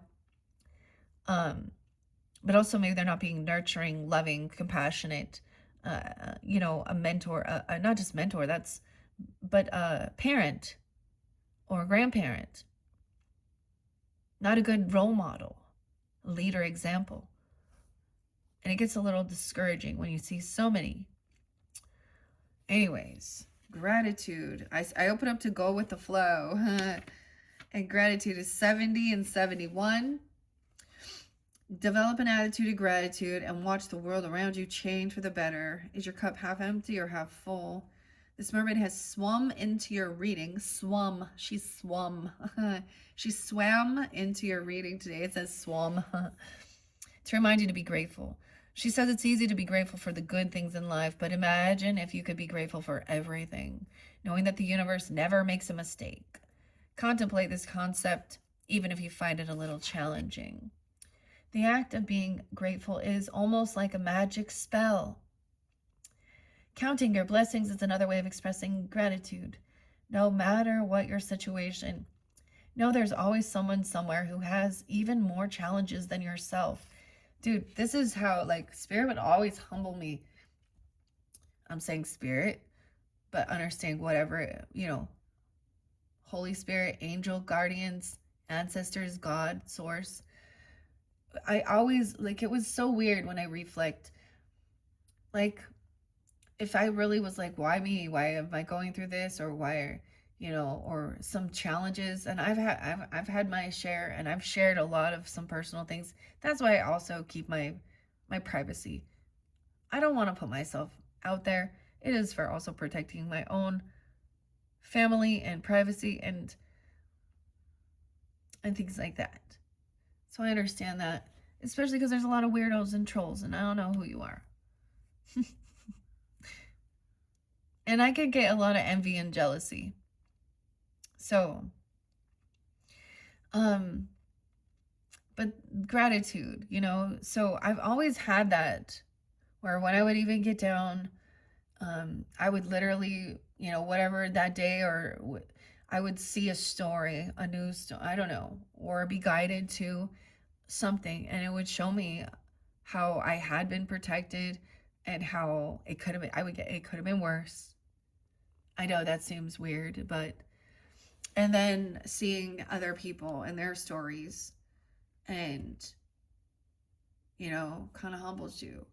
but also maybe they're not being nurturing, loving, compassionate, a mentor, not just mentor, but a parent or a grandparent, not a good role model, leader, example. And it gets a little discouraging when you see so many. Anyways, gratitude. I open up to go with the flow. And gratitude is 70 and 71. Develop an attitude of gratitude and watch the world around you change for the better. Is your cup half empty or half full? This mermaid has swum into your reading. Swum. She swum. She swam into your reading today. It says swum. To remind you to be grateful. She says it's easy to be grateful for the good things in life, but imagine if you could be grateful for everything, knowing that the universe never makes a mistake. Contemplate this concept, even if you find it a little challenging. The act of being grateful is almost like a magic spell. Counting your blessings is another way of expressing gratitude. No matter what your situation, know there's always someone somewhere who has even more challenges than yourself. Dude, this is how, like, spirit would always humble me. I'm saying spirit, but understand whatever, Holy Spirit, angel, guardians, ancestors, God, source. I always, like, it was so weird when I reflect. Like, if I really was like, why me? Why am I going through this? Or why, or some challenges. And I've had my share, and I've shared a lot of some personal things. That's why I also keep my privacy. I don't want to put myself out there. It is for also protecting my own family and privacy and things like that. So I understand that, especially because there's a lot of weirdos and trolls, and I don't know who you are. And I could get a lot of envy and jealousy. So, but gratitude, so I've always had that, where when I would even get down, I would literally, whatever that day, or I would see a story, a news story, I don't know, or be guided to something, and it would show me how I had been protected and how it could have been, it could have been worse. I know that seems weird, but, and then seeing other people and their stories, and, kind of humbles you.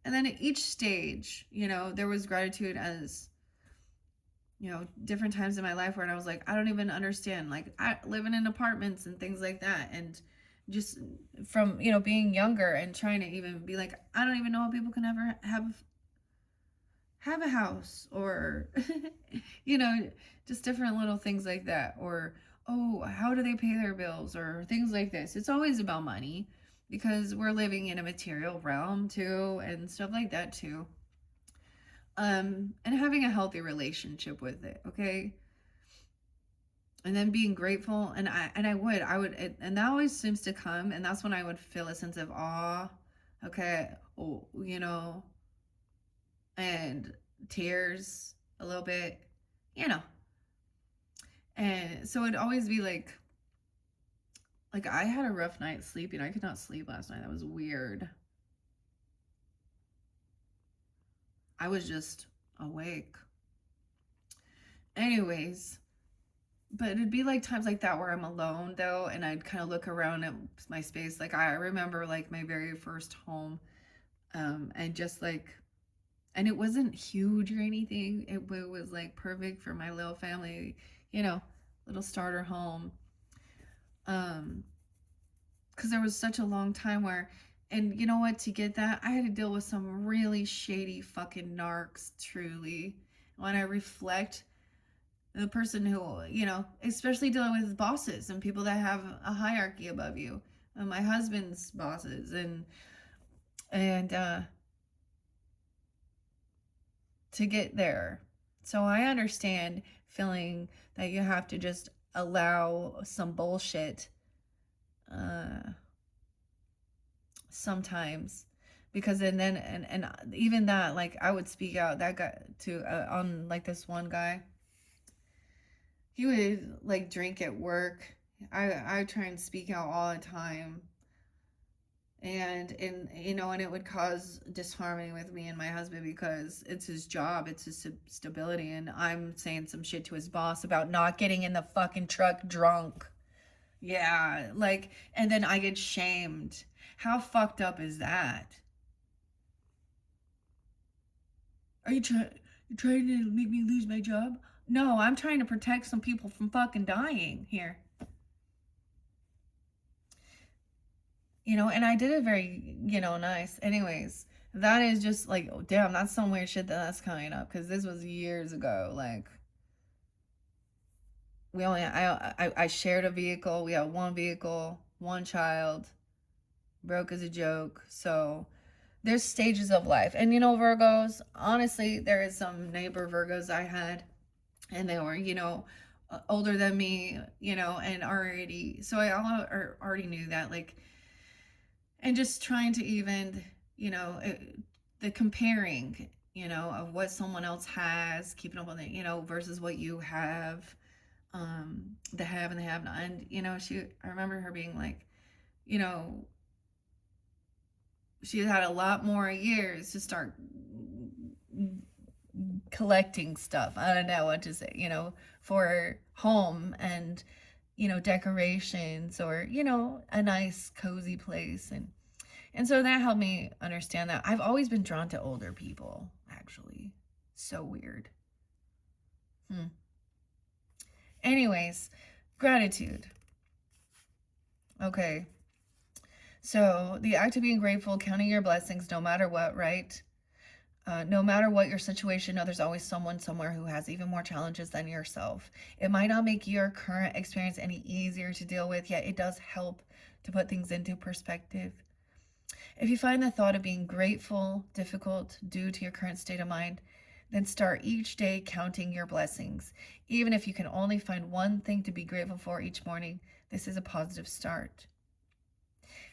And then at each stage, there was gratitude as, different times in my life where I was like, I don't even understand, like, I living in apartments and things like that. And just from, being younger and trying to even be like, I don't even know how people can ever have a house, or, just different little things like that. Or, oh, how do they pay their bills, or things like this. It's always about money, because we're living in a material realm too, and stuff like that too. And having a healthy relationship with it, okay? And then being grateful, and I would, and that always seems to come, and that's when I would feel a sense of awe, okay, and tears a little bit, and so it'd always be like I had a rough night sleeping. I could not sleep last night. That was weird. I was just awake. Anyways, but it'd be like times like that where I'm alone though, and I'd kind of look around at my space. Like I remember like my very first home, and just like, and it wasn't huge or anything. It was like perfect for my little family, little starter home. Because there was such a long time where And you know what? To get that, I had to deal with some really shady fucking narcs, truly. When I reflect, the person who, especially dealing with bosses and people that have a hierarchy above you, and my husband's bosses, and to get there. So I understand feeling that you have to just allow some bullshit sometimes, because and even that, like, I would speak out that guy to on like this one guy. He would like drink at work. I try and speak out all the time, and it would cause disharmony with me and my husband because it's his job, it's his stability, and I'm saying some shit to his boss about not getting in the fucking truck drunk. Yeah, like, and then I get shamed. How fucked up is that? Are you trying to make me lose my job? No, I'm trying to protect some people from fucking dying here. And I did it very, nice. Anyways, that is just like, oh, damn, that's some weird shit that's coming up, because this was years ago. Like, I shared a vehicle. We had one vehicle, one child, broke as a joke. So there's stages of life. And, Virgos, honestly, there is some neighbor Virgos I had, and they were, older than me, and already, so I already knew that, like, and just trying to even, the comparing, of what someone else has, keeping up on it, versus what you have, the have and the have not. And, I remember her being like, she had a lot more years to start collecting stuff. I don't know what to say, for home and, decorations, or, a nice cozy place. And so that helped me understand that. I've always been drawn to older people, actually. So weird. Anyways, gratitude. Okay. So the act of being grateful, counting your blessings, no matter what, right? No matter what your situation, there's always someone somewhere who has even more challenges than yourself. It might not make your current experience any easier to deal with, yet it does help to put things into perspective. If you find the thought of being grateful difficult due to your current state of mind, then start each day counting your blessings. Even if you can only find one thing to be grateful for each morning, this is a positive start.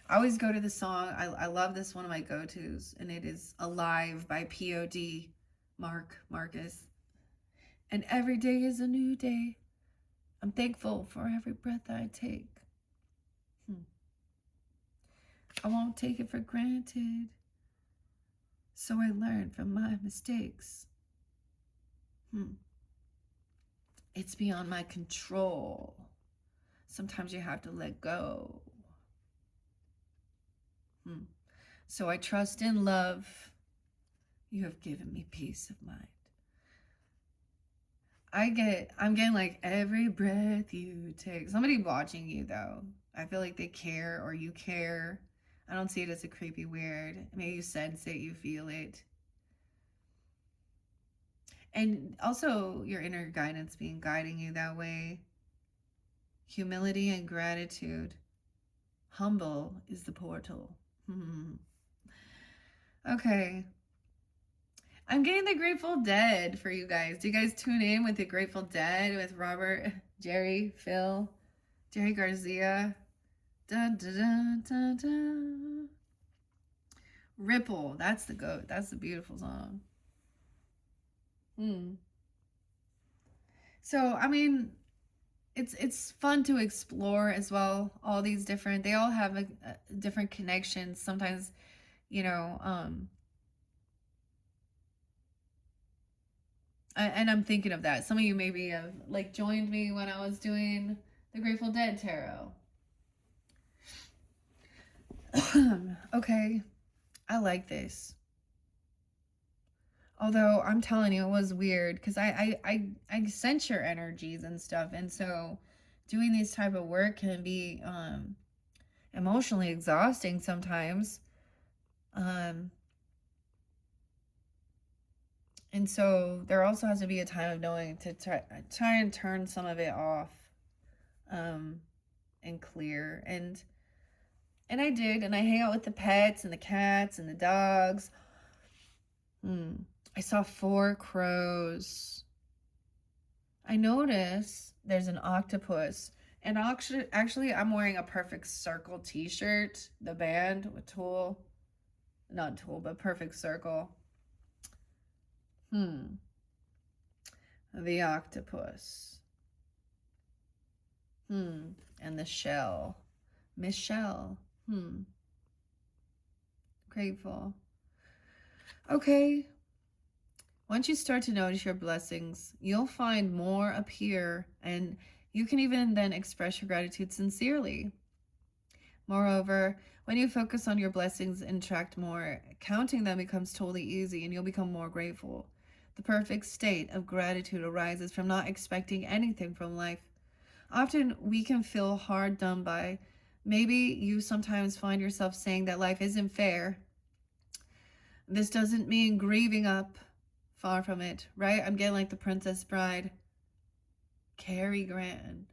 I always go to the song. I love this, one of my go-tos, and it is Alive by P.O.D. Marcus. And every day is a new day. I'm thankful for every breath I take. I won't take it for granted. So I learn from my mistakes. It's beyond my control. Sometimes you have to let go. So I trust in love. You have given me peace of mind. I'm getting like every breath you take. Somebody watching you, though. I feel like they care, or you care. I don't see it as a creepy weird. Maybe you sense it, you feel it. And also your inner guidance guiding you that way. Humility and gratitude. Humble is the portal. Okay. I'm getting the Grateful Dead for you guys. Do you guys tune in with the Grateful Dead with Robert, Jerry, Phil, Jerry Garcia? Dun, dun, dun, dun, dun. Ripple. That's the goat. That's the beautiful song. So, I mean, it's fun to explore as well. All these different, they all have a different connections. Sometimes, and I'm thinking of that. Some of you maybe have like joined me when I was doing the Grateful Dead tarot. Okay, I like this. Although I'm telling you, it was weird because I sense your energies and stuff, and so doing these type of work can be emotionally exhausting sometimes. And so there also has to be a time of knowing to try and turn some of it off, and clear. And I did, and I hang out with the pets and the cats and the dogs. I saw 4 crows. I noticed there's an octopus. And actually, I'm wearing a Perfect Circle t-shirt, the band with Tool. Not Tool, but Perfect Circle. The octopus. And the shell. Michelle. Grateful. Okay. Once you start to notice your blessings, you'll find more appear, and you can even then express your gratitude sincerely. Moreover, when you focus on your blessings and attract more, counting them becomes totally easy, and you'll become more grateful. The perfect state of gratitude arises from not expecting anything from life. Often we can feel hard done by. Maybe you sometimes find yourself saying that life isn't fair. This doesn't mean grieving up. Far from it, right? I'm getting like the Princess Bride. Cary Grant,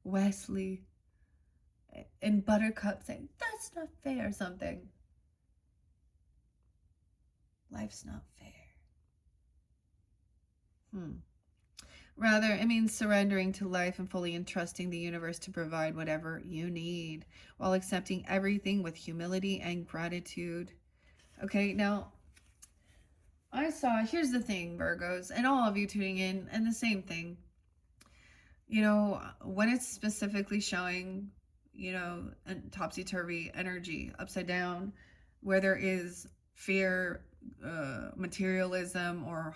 Wesley, and Buttercup saying, that's not fair, something. Life's not fair. Rather, it means surrendering to life and fully entrusting the universe to provide whatever you need while accepting everything with humility and gratitude. Okay, now, here's the thing, Virgos, and all of you tuning in, and the same thing. You know, when it's specifically showing, topsy-turvy energy, upside down, where there is fear, materialism, or,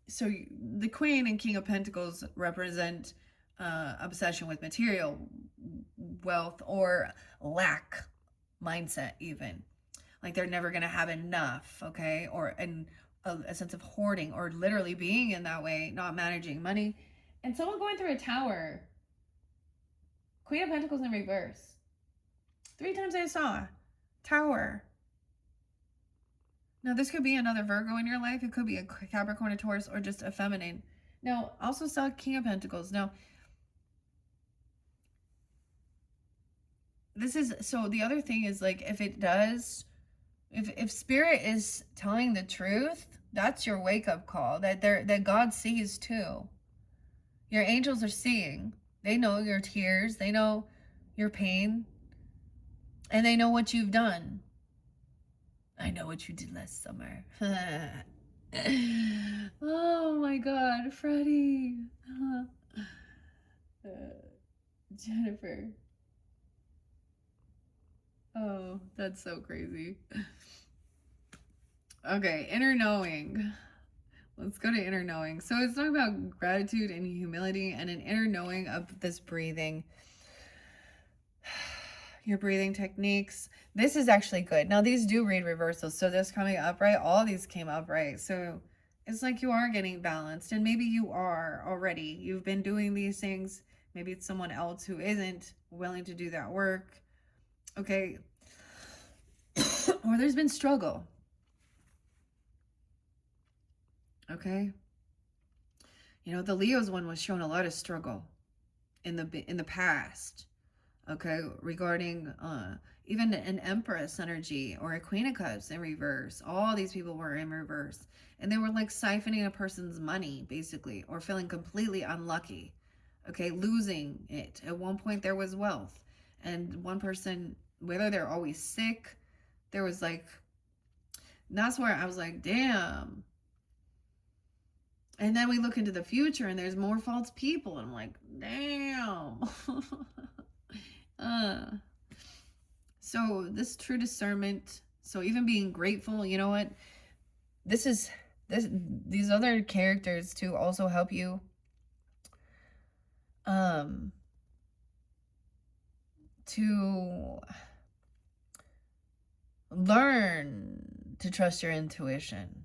so the Queen and King of Pentacles represent obsession with material wealth or lack mindset, even. Like they're never going to have enough, okay? Or a sense of hoarding, or literally being in that way, not managing money. And someone going through a tower. Queen of Pentacles in reverse. 3 times I saw. Tower. Now, this could be another Virgo in your life. It could be a Capricorn, a Taurus, or just a feminine. Now, also saw King of Pentacles. Now, so the other thing is, like, if Spirit is telling the truth, that's your wake-up call. That God sees too. Your angels are seeing. They know your tears. They know your pain. And they know what you've done. I know what you did last summer. Oh my God, Freddie. Jennifer. Oh, that's so crazy. Okay, inner knowing. Let's go to inner knowing. So it's talking about gratitude and humility and an inner knowing of this breathing. Your breathing techniques. This is actually good. Now, these do read reversals. So this coming upright, all these came upright. So it's like you are getting balanced. And maybe you are already. You've been doing these things. Maybe it's someone else who isn't willing to do that work. Okay. Or there's been struggle. Okay. The Leo's one was showing a lot of struggle in the past. Okay, regarding even an Empress energy or a Queen of Cups in reverse. All these people were in reverse. And they were like siphoning a person's money, basically, or feeling completely unlucky. Okay, losing it. At one point, there was wealth. And one person, whether they're always sick, there was like, that's where I was like, damn. And then we look into the future and there's more false people. And I'm like, damn. So this true discernment. So even being grateful, you know what? These other characters to also help you. To learn to trust your intuition.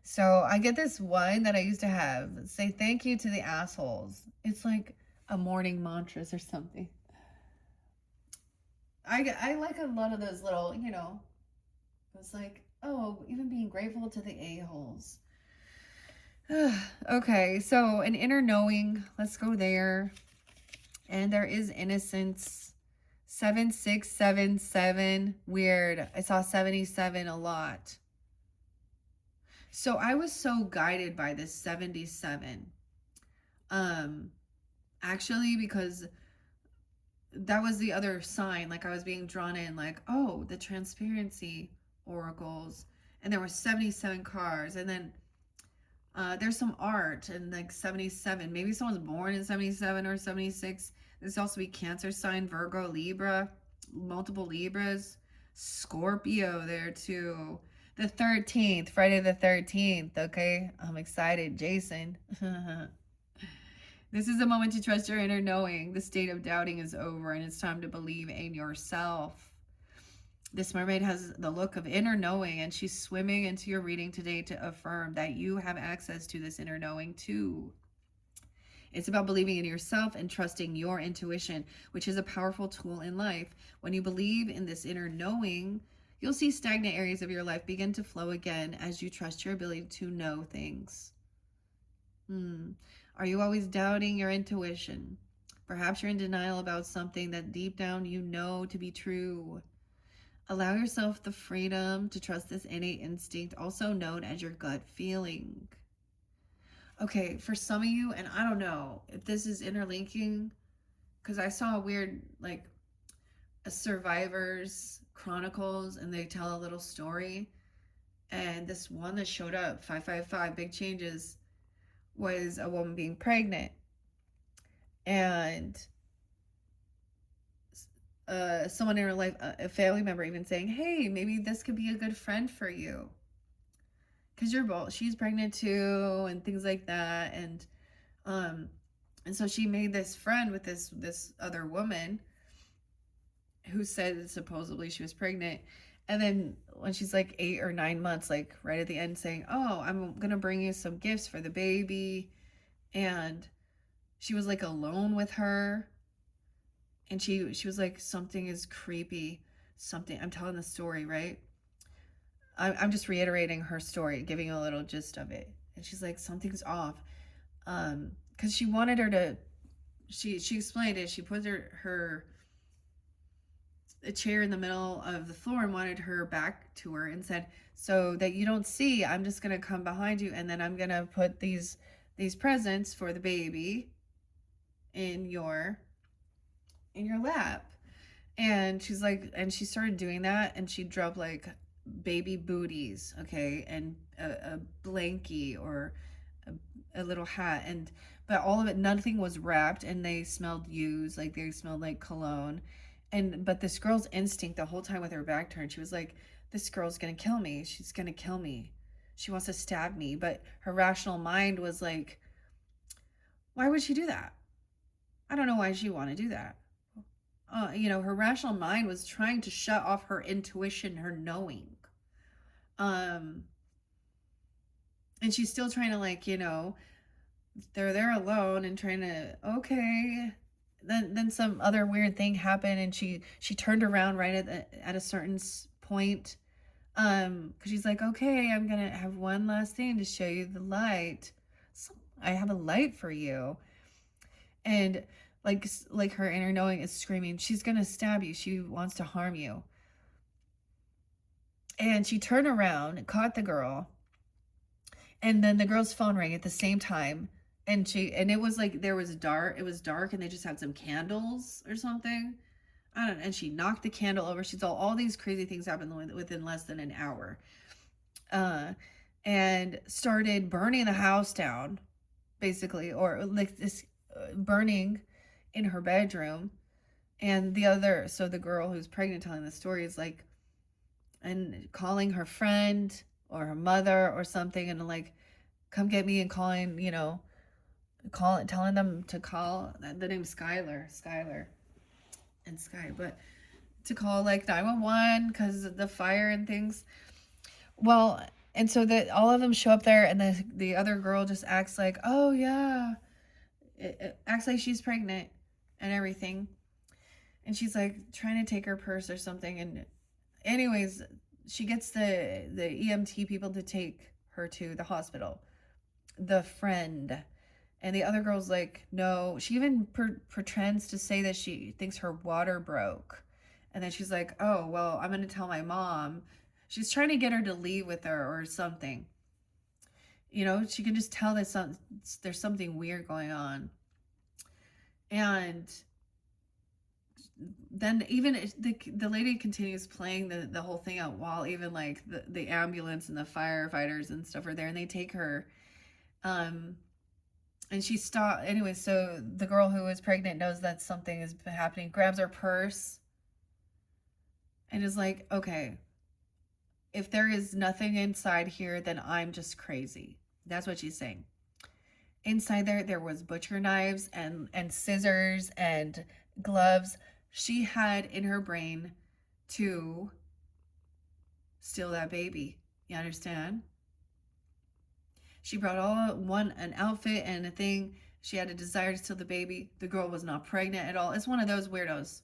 So I get this one that I used to have. Say thank you to the assholes. It's like a morning mantra or something. I like a lot of those little, it's like, oh, even being grateful to the a-holes. Okay, so an inner knowing, let's go there. And there is innocence. 7677, weird. I saw 77 a lot. So I was so guided by this 77. Actually, because that was the other sign. Like I was being drawn in, like, oh, the transparency oracles. And there were 77 cards. And then there's some art and like 77. Maybe someone's born in 77 or 76. There's also be Cancer sign, Virgo, Libra, multiple Libras, Scorpio there too. The 13th, Friday the 13th. Okay, I'm excited, Jason. This is a moment to trust your inner knowing. The state of doubting is over and it's time to believe in yourself. This mermaid has the look of inner knowing, and she's swimming into your reading today to affirm that you have access to this inner knowing too. It's about believing in yourself and trusting your intuition, which is a powerful tool in life. When you believe in this inner knowing, you'll see stagnant areas of your life begin to flow again as you trust your ability to know things. Are you always doubting your intuition? Perhaps you're in denial about something that deep down you know to be true. Allow yourself the freedom to trust this innate instinct, also known as your gut feeling. Okay, for some of you, and I don't know if this is interlinking, because I saw a weird, like, a survivor's chronicles, and they tell a little story. And this one that showed up, 555, big changes, was a woman being pregnant. And someone in her life, a family member even saying, hey, maybe this could be a good friend for you. Because she's pregnant too, and things like that. And so she made this friend with this other woman who said supposedly she was pregnant. And then when she's like 8 or 9 months, like right at the end, saying, oh, I'm gonna bring you some gifts for the baby. And she was like alone with her, and she was like, something is creepy, something. I'm telling the story, right? I'm just reiterating her story, giving a little gist of it. And she's like, something's off. Because she wanted her to, she explained it. She put a chair in the middle of the floor and wanted her back to her and said, so that you don't see, I'm just going to come behind you, and then I'm going to put these presents for the baby in your lap. And she's like, and she started doing that, and she dropped like baby booties, okay, and a blankie or a little hat, but all of it, nothing was wrapped, and they smelled used, like they smelled like cologne. But this girl's instinct the whole time with her back turned, she was like, this girl's gonna kill me, she's gonna kill me, she wants to stab me. But her rational mind was like, why would she do that? I don't know why she want to do that. Her rational mind was trying to shut off her intuition, her knowing. And she's still trying to, like, they're there alone and trying to, okay. Then some other weird thing happened, and she turned around right at a certain point. Because she's like, okay, I'm gonna have one last thing to show you the light. So I have a light for you. And like her inner knowing is screaming, she's gonna stab you, she wants to harm you. And she turned around and caught the girl, and then the girl's phone rang at the same time, and it was like, it was dark, and they just had some candles or something. I don't know. And she knocked the candle over. She saw all these crazy things happen within less than an hour, and started burning the house down, basically, or like this burning in her bedroom. And the girl who's pregnant telling the story is like, and calling her friend or her mother or something, and like, come get me, and calling, telling them to call, the name's Skylar and Sky, but to call like 911 because of the fire and things. Well, and so that all of them show up there, and the other girl just acts like, oh yeah, it acts like she's pregnant and everything. and she's like trying to take her purse or something. And anyways, she gets the EMT people to take her to the hospital. The friend. And the other girl's like, no. She even pretends to say that she thinks her water broke. And then she's like, oh, well, I'm going to tell my mom. She's trying to get her to leave with her or something. You know, she can just tell that there's something weird going on. And then even the lady continues playing the whole thing out while even like the ambulance and the firefighters and stuff are there, and they take her. And she stopped anyway. So the girl who is pregnant knows that something is happening, grabs her purse, and is like, okay, if there is nothing inside here, then I'm just crazy. That's what she's saying. Inside there was butcher knives and scissors and gloves. She had in her brain to steal that baby. You understand? She brought an outfit and a thing. She had a desire to steal the baby. The girl was not pregnant at all. It's one of those weirdos.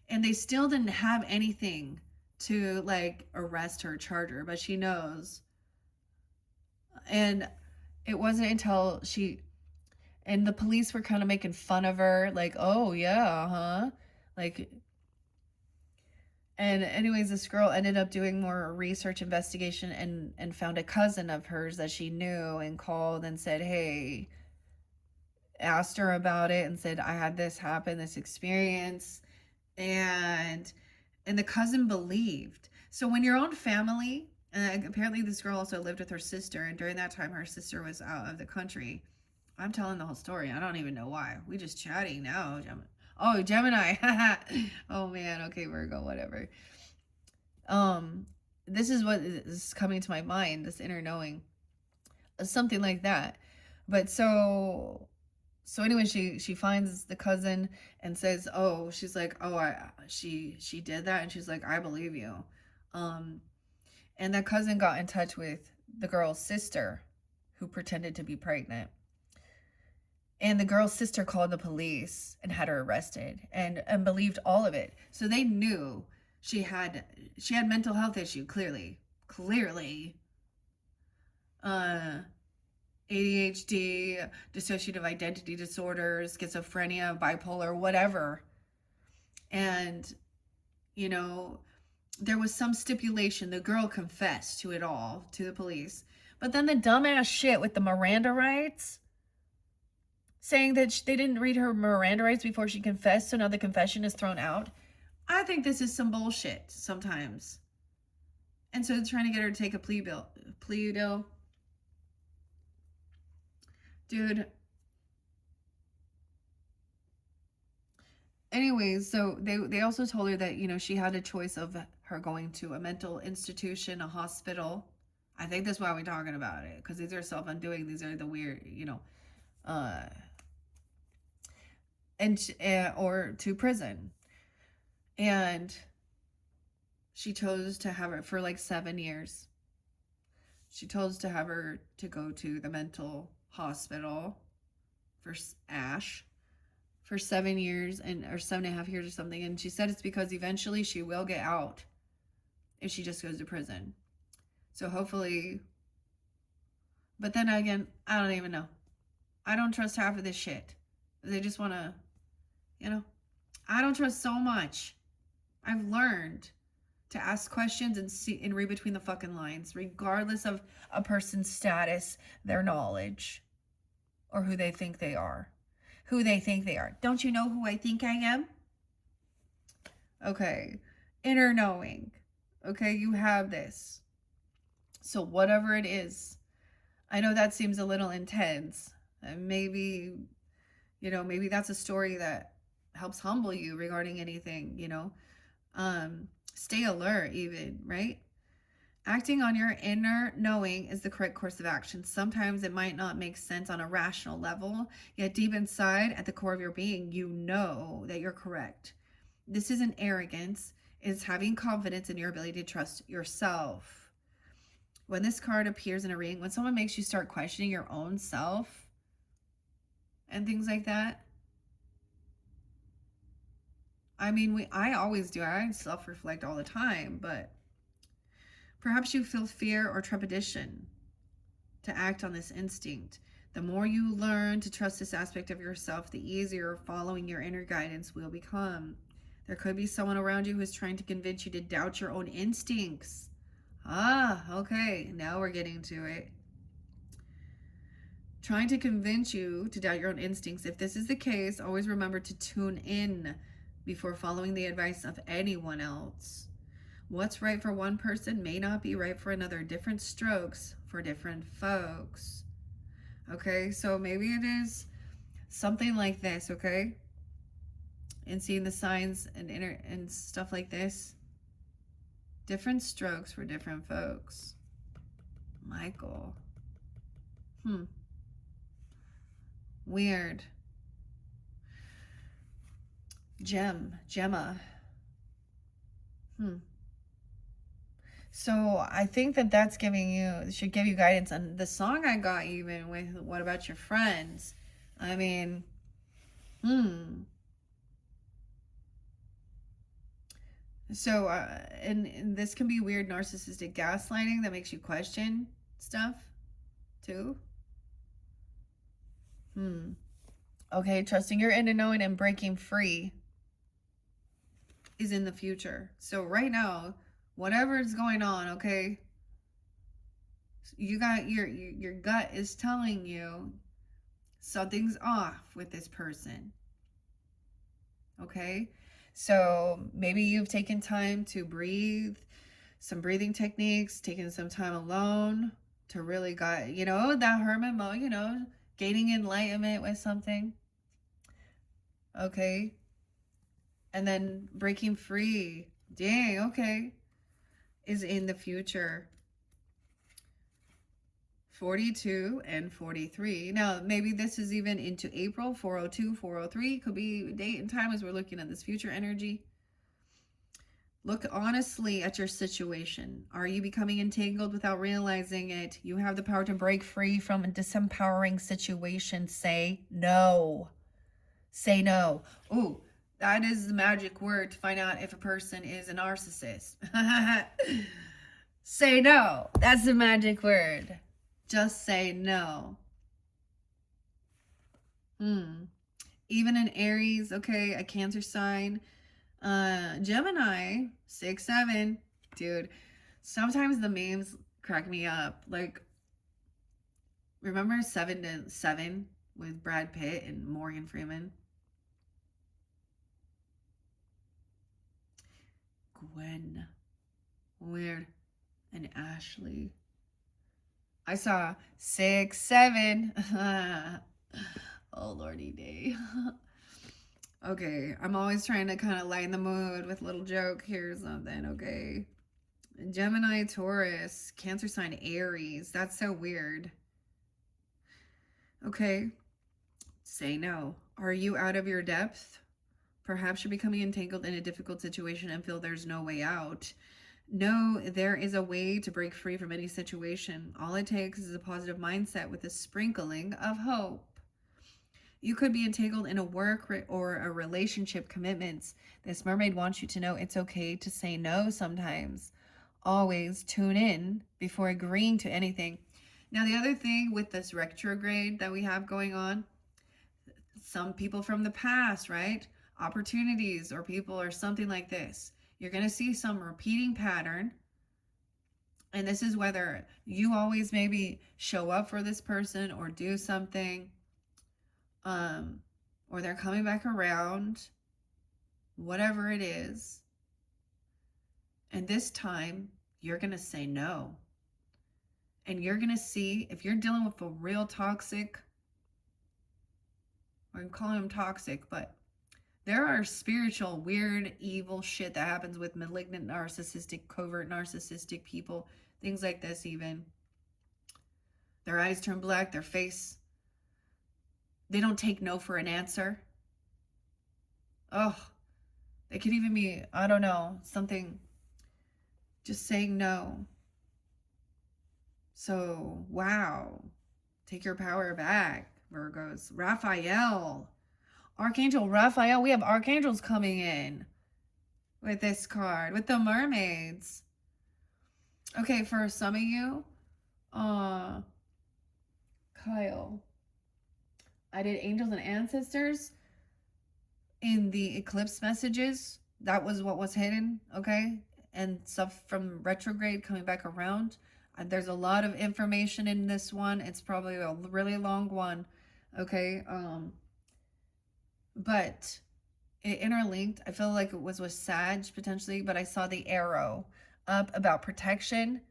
And they still didn't have anything to like arrest her, charge her, but she knows. And it wasn't until and the police were kind of making fun of her, like, oh yeah, huh? Like, and anyways, this girl ended up doing more research investigation and found a cousin of hers that she knew and called and said, hey, asked her about it and said, I had this happen, this experience. And the cousin believed. So when your own family, and apparently this girl also lived with her sister, and during that time her sister was out of the country. I'm telling the whole story. I don't even know why. We just chatting now. Oh, Gemini. Oh man. Okay, Virgo, whatever. This is what is coming to my mind, this inner knowing. Something like that. But so anyway, she finds the cousin and says, oh, she's like, oh, she did that, and she's like, I believe you. And that cousin got in touch with the girl's sister who pretended to be pregnant. And the girl's sister called the police and had her arrested and believed all of it. So they knew she had mental health issue, clearly. ADHD, dissociative identity disorders, schizophrenia, bipolar, whatever. And, you know, there was some stipulation. The girl confessed to it all, to the police. But then the dumbass shit with the Miranda rights, saying that they didn't read her Miranda rights before she confessed, so now the confession is thrown out. I think this is some bullshit sometimes. And so they're trying to get her to take a plea deal. Dude. Anyways, so they also told her that, you know, she had a choice of her going to a mental institution, a hospital. I think that's why we're talking about it, because these are self-undoing. These are the weird, you know, or to prison. And she chose to have it for like 7 years. She chose to have her to go to the mental hospital for Ash for 7 years or 7.5 years or something. And she said it's because eventually she will get out if she just goes to prison. So hopefully, but then again, I don't even know. I don't trust half of this shit. They just want to, you know, I don't trust so much. I've learned to ask questions and see and read between the fucking lines, regardless of a person's status, their knowledge, or who they think they are. Don't you know who I think I am? Okay. Inner knowing. Okay, you have this. So whatever it is, I know that seems a little intense. Maybe, you know, maybe that's a story that helps humble you regarding anything, you know. Stay alert even, right? Acting on your inner knowing is the correct course of action. Sometimes it might not make sense on a rational level, yet deep inside, at the core of your being, you know that you're correct. This isn't arrogance, it's having confidence in your ability to trust yourself. When this card appears in a reading, when someone makes you start questioning your own self and things like that, I mean, I always do. I self-reflect all the time, but perhaps you feel fear or trepidation to act on this instinct. The more you learn to trust this aspect of yourself, the easier following your inner guidance will become. There could be someone around you who's trying to convince you to doubt your own instincts. Ah, okay, now we're getting to it. Trying to convince you to doubt your own instincts. If this is the case, always remember to tune in before following the advice of anyone else. What's right for one person may not be right for another. Different strokes for different folks. Okay, so maybe it is something like this, okay? And seeing the signs and stuff like this. Different strokes for different folks. Michael. Weird. Gemma. So I think that that's should give you guidance. And the song I got even with What About Your Friends? I mean, So, and this can be weird narcissistic gaslighting that makes you question stuff too. Okay, trusting your inner knowing and breaking free is in the future. So right now, whatever is going on, okay, you got your gut is telling you something's off with this person. Okay, so maybe you've taken time to breathe, some breathing techniques, taking some time alone to really that hermit mode, gaining enlightenment with something. Okay, and then breaking free, dang, okay, is in the future. 42 and 43. Now, maybe this is even into April. 402, 403 could be date and time as we're looking at this future energy. Look honestly at your situation. Are you becoming entangled without realizing it? You have the power to break free from a disempowering situation. Say no. Say no. Ooh, that is the magic word to find out if a person is a narcissist. Say no. That's the magic word. Just say no. Even in Aries, okay, a Cancer sign. Gemini, 6-7. Dude, sometimes the memes crack me up. Like, remember 7 to 7 with Brad Pitt and Morgan Freeman? Gwen. Weird. And Ashley. I saw 6-7. Oh, lordy day. Okay, I'm always trying to kind of lighten the mood with a little joke here or something, okay? Gemini, Taurus, Cancer sign, Aries. That's so weird. Okay, say no. Are you out of your depth? Perhaps you're becoming entangled in a difficult situation and feel there's no way out. No, there is a way to break free from any situation. All it takes is a positive mindset with a sprinkling of hope. You could be entangled in a work or a relationship commitments. This mermaid wants you to know it's okay to say no sometimes. Always tune in before agreeing to anything. Now, the other thing with this retrograde that we have going on, some people from the past, right? Opportunities or people or something like this. You're going to see some repeating pattern. And this is whether you always maybe show up for this person or do something. Or they're coming back around. Whatever it is. And this time, you're going to say no. And you're going to see if you're dealing with a real toxic, I'm calling them toxic, but there are spiritual, weird, evil shit that happens with malignant, narcissistic, covert, narcissistic people. Things like this even. Their eyes turn black, their face. They don't take no for an answer. Oh, they could even be, I don't know, something, just saying no. So, wow. Take your power back, Virgos. Raphael. Archangel Raphael, we have archangels coming in. with this card, with the mermaids. Okay, for some of you, Kyle, I did angels and ancestors in the eclipse messages. That was what was hidden, okay? And stuff from retrograde coming back around. There's a lot of information in this one. It's probably a really long one, okay? But it interlinked. I feel like it was with Sag potentially, but I saw the arrow up about protection,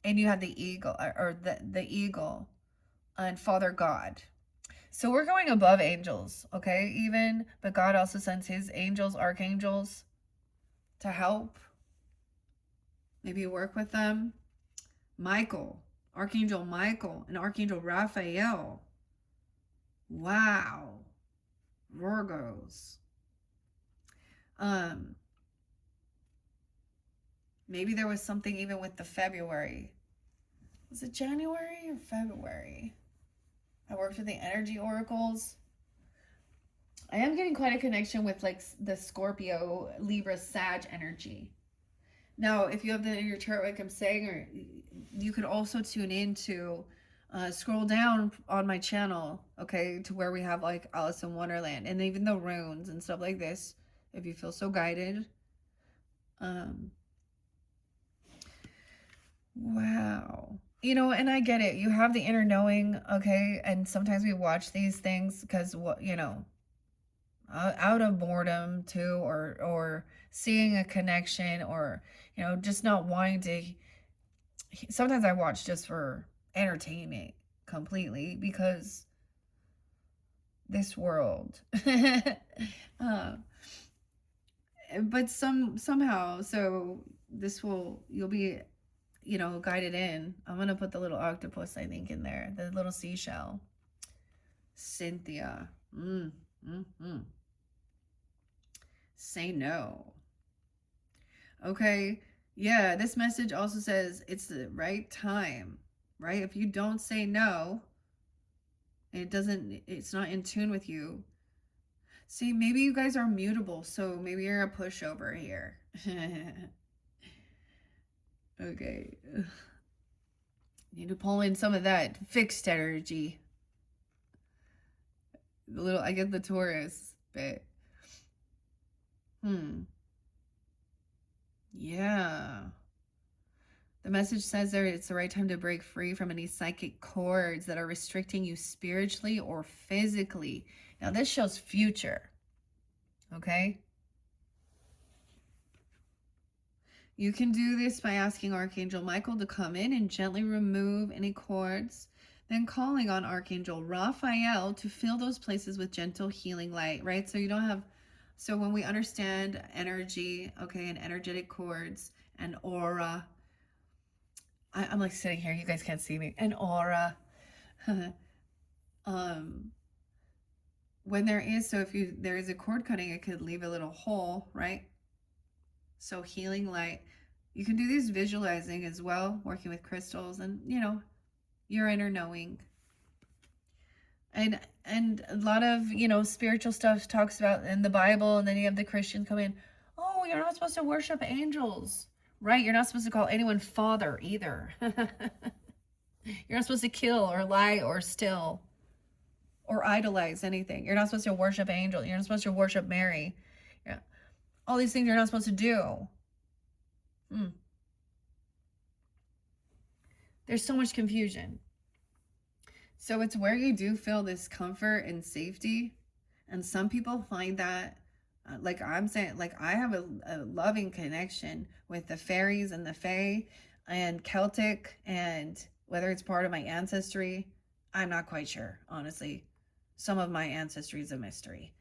and you had the eagle, or the eagle, and Father God. So we're going above angels, okay? Even, but God also sends his angels, archangels, to help. Maybe you work with them. Michael, Archangel Michael, and Archangel Raphael. Wow. Virgos. Maybe there was something even with the February. Was it January or February? I worked with the energy oracles. I am getting quite a connection with like the Scorpio, Libra, Sag energy. Now, if you have that in your chart, like I'm saying, or you could also tune in to scroll down on my channel, okay, to where we have like Alice in Wonderland and even the runes and stuff like this, if you feel so guided. Wow. You know, and I get it. You have the inner knowing, okay? And sometimes we watch these things because, what, you know, out of boredom too, or seeing a connection, or, you know, just not wanting to. Sometimes I watch just for entertainment completely, because this world. But somehow, so you'll be, you know, guided in. I'm gonna put the little octopus, I think, in there, the little seashell. Cynthia. Say no. Okay. Yeah, this message also says it's the right time, right? If you don't say no, it's not in tune with you. See, maybe you guys are mutable, so maybe you're a pushover here. Okay. Need to pull in some of that fixed energy. I get the Taurus bit. Yeah. The message says there it's the right time to break free from any psychic cords that are restricting you spiritually or physically. Now, this shows future. Okay? You can do this by asking Archangel Michael to come in and gently remove any cords, then calling on Archangel Raphael to fill those places with gentle healing light, right? So when we understand energy, okay, and energetic cords and aura, I'm like sitting here, you guys can't see me, an aura. When there is, so if there is a cord cutting, it could leave a little hole, right? So healing light. You can do this visualizing as well, working with crystals and, you know, your inner knowing. And a lot of, you know, spiritual stuff talks about in the Bible, and then you have the Christians come in, oh, you're not supposed to worship angels, right? You're not supposed to call anyone father either. You're not supposed to kill or lie or steal or idolize anything. You're not supposed to worship angels. You're not supposed to worship Mary. Yeah. All these things you're not supposed to do. There's so much confusion. So it's where you do feel this comfort and safety. And some people find that, like I'm saying, like I have a loving connection with the fairies and the fae and Celtic, and whether it's part of my ancestry, I'm not quite sure, honestly. Some of my ancestry is a mystery.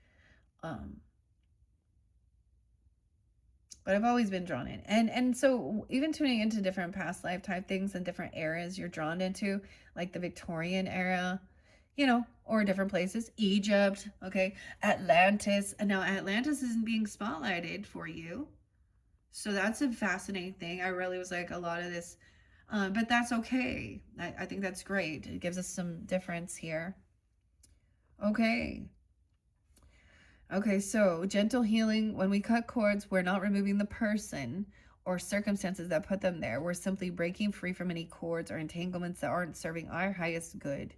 But I've always been drawn in. And so even tuning into different past life type things and different eras you're drawn into, like the Victorian era, you know, or different places, Egypt, okay, Atlantis. And now Atlantis isn't being spotlighted for you. So that's a fascinating thing. I really was like a lot of this, but that's okay. I think that's great. It gives us some difference here. Okay. Okay, so gentle healing, when we cut cords, we're not removing the person or circumstances that put them there. We're simply breaking free from any cords or entanglements that aren't serving our highest good.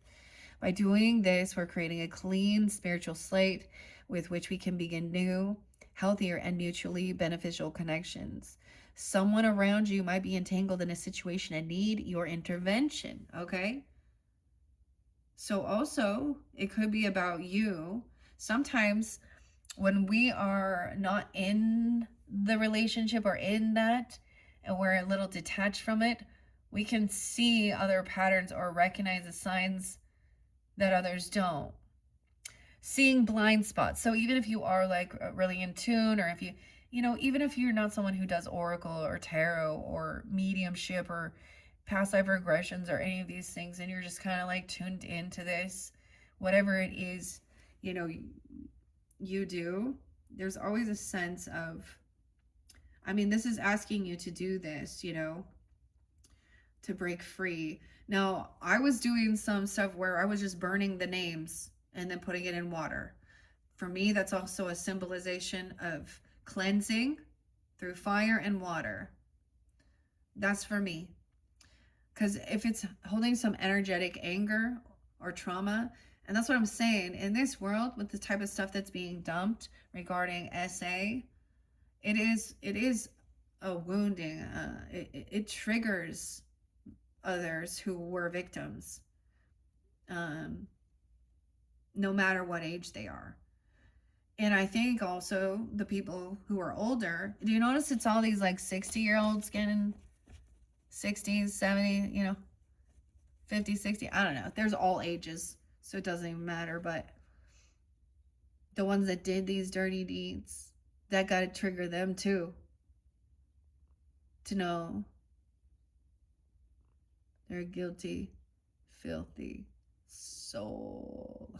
By doing this, we're creating a clean spiritual slate with which we can begin new, healthier, and mutually beneficial connections. Someone around you might be entangled in a situation and need your intervention, okay? So, also, it could be about you. Sometimes when we are not in the relationship or in that, and we're a little detached from it, we can see other patterns or recognize the signs that others don't. Seeing blind spots. So even if you are like really in tune, or if even if you're not someone who does oracle or tarot or mediumship or past life regressions or any of these things, and you're just kind of like tuned into this, whatever it is, you know, you do, there's always a sense of, I mean, this is asking you to do this, to break free. Now, I was doing some stuff where I was just burning the names and then putting it in water. For me, that's also a symbolization of cleansing through fire and water. That's for me. Because if it's holding some energetic anger or trauma, and that's what I'm saying, in this world with the type of stuff that's being dumped regarding SA, it is a wounding. It triggers others who were victims, no matter what age they are. And I think also the people who are older, do you notice it's all these like 60-year-olds getting 60s, 70, 50, 60, I don't know. There's all ages, so it doesn't even matter. But the ones that did these dirty deeds, that got to trigger them too, to know they're a guilty, filthy soul.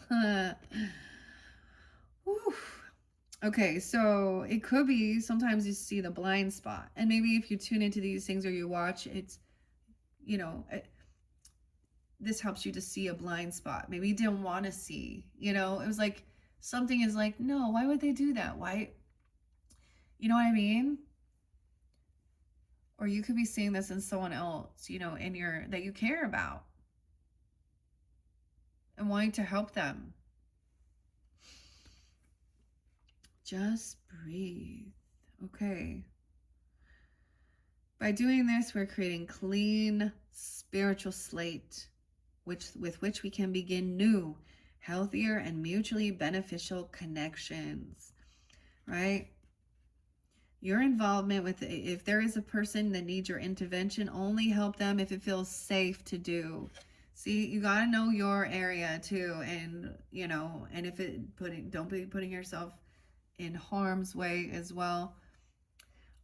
Okay, so it could be sometimes you see the blind spot. And maybe if you tune into these things or you watch, it's, this helps you to see a blind spot. Maybe you didn't want to see, it was like something is like, no, why would they do that? Why? You know what I mean? Or you could be seeing this in someone else, that you care about and wanting to help them. Just breathe. Okay. By doing this, we're creating clean spiritual slate with which we can begin new, healthier, and mutually beneficial connections, right? Your involvement with, if there is a person that needs your intervention, only help them if it feels safe to do. See, you got to know your area too. And, and if don't be putting yourself in harm's way as well.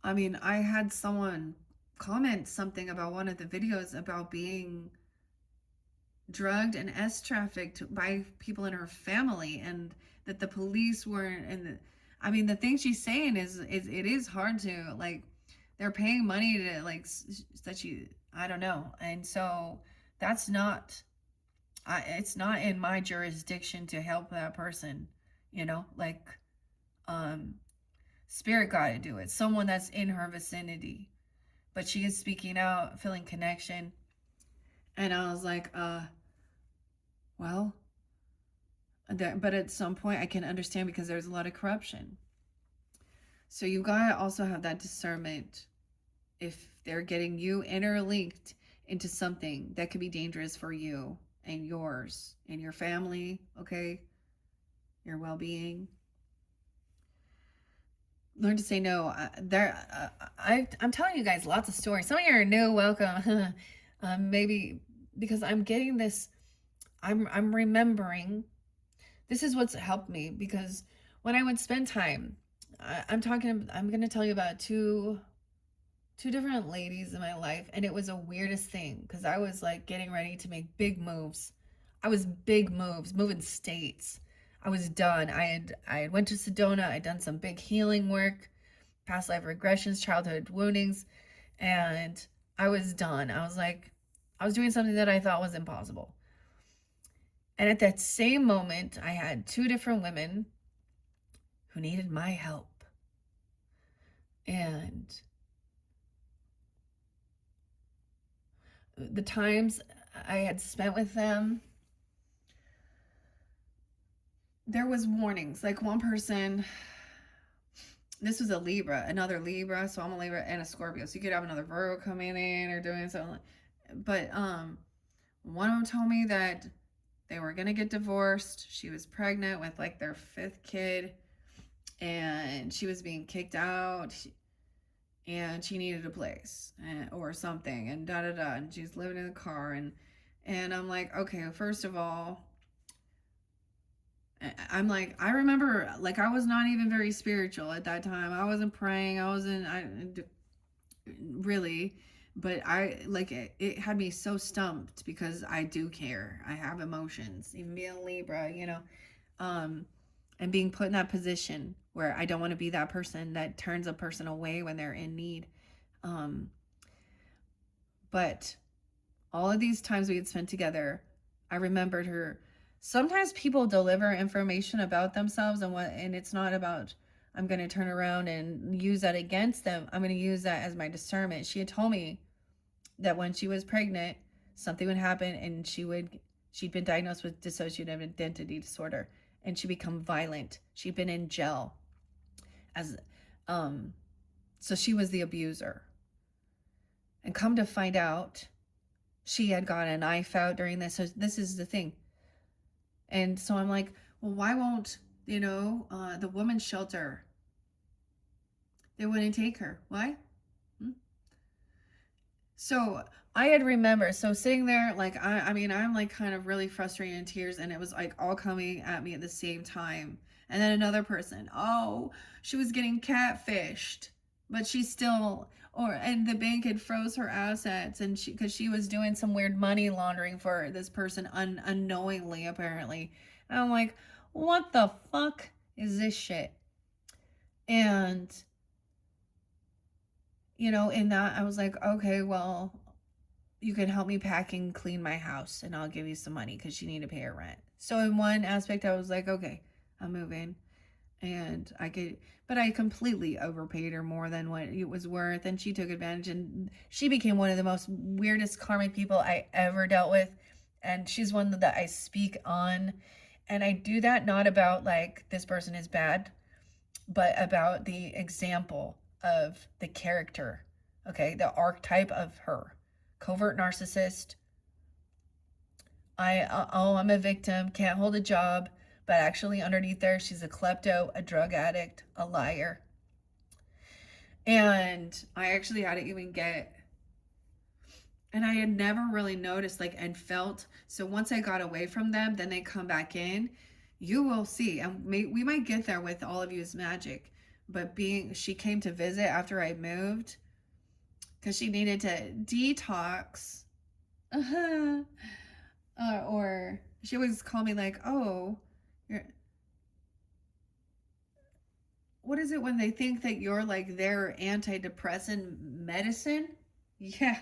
I mean, I had someone comment something about one of the videos about being drugged and trafficked by people in her family, and that the police weren't. And I mean, the thing she's saying is it is hard to, like, they're paying money to, like, that you, I don't know. And so that's not, it's not in my jurisdiction to help that person, like, spirit got to do it, someone that's in her vicinity. But she is speaking out, feeling connection. And I was like, well, but at some point I can understand, because there's a lot of corruption. So you gotta also have that discernment if they're getting you interlinked into something that could be dangerous for you and yours and your family, okay? Your well-being. Learn to say no. I'm telling you guys lots of stories. Some of you are new, welcome. Maybe because I'm getting this, I'm remembering. This is what's helped me, because when I would spend time, I'm going to tell you about two different ladies in my life, and it was the weirdest thing, because I was like getting ready to make big moves. I was big moves, moving states. I was done. I had went to Sedona. I'd done some big healing work, past life regressions, childhood woundings, and I was done. I was doing something that I thought was impossible. And at that same moment, I had two different women who needed my help. And the times I had spent with them, there was warnings. Like one person, this was a Libra, another Libra, so I'm a Libra and a Scorpio. So you could have another Virgo coming in or doing something. But one of them told me that they were gonna get divorced. She was pregnant with like their 5th kid, and she was being kicked out, and she needed a place or something, and da da da. And she's living in a car, and I'm like, okay, first of all, I'm like, I remember, like, I was not even very spiritual at that time. I wasn't praying. I really, but I, like, it had me so stumped because I do care. I have emotions, even being a Libra, you know, and being put in that position where I don't want to be that person that turns a person away when they're in need. But all of these times we had spent together, I remembered her. Sometimes people deliver information about themselves and it's not about, I'm going to turn around and use that against them. I'm going to use that as my discernment. She had told me that when she was pregnant, something would happen and she'd been diagnosed with dissociative identity disorder, and she'd become violent. She'd been in jail so she was the abuser. And come to find out, she had gotten a knife out during this. So this is the thing. And so I'm like, well, why won't, the women's shelter, they wouldn't take her? Why? So I had remembered, so sitting there, like, I'm like kind of really frustrated in tears, and it was like all coming at me at the same time. And then another person, oh, she was getting catfished, but she's still, and the bank had froze her assets, and because she was doing some weird money laundering for this person unknowingly, apparently. And I'm like, what the fuck is this shit? And in that I was like, okay, well, you can help me pack and clean my house and I'll give you some money because you need to pay her rent. So in one aspect I was like, okay, I'm moving, and but I completely overpaid her more than what it was worth, and she took advantage, and she became one of the most weirdest karmic people I ever dealt with, and she's one that I speak on. And I do that not about like this person is bad, but about the example of the character, okay, the archetype of her. Covert narcissist. I'm a victim, can't hold a job, but actually underneath there, she's a klepto, a drug addict, a liar. And I actually had to even and I had never really noticed, like, and felt, so once I got away from them, then they come back in. You will see, and we might get there with all of you's magic, but she came to visit after I moved because she needed to detox. Or she always call me like, oh, what is it when they think that you're like their antidepressant medicine? Yeah,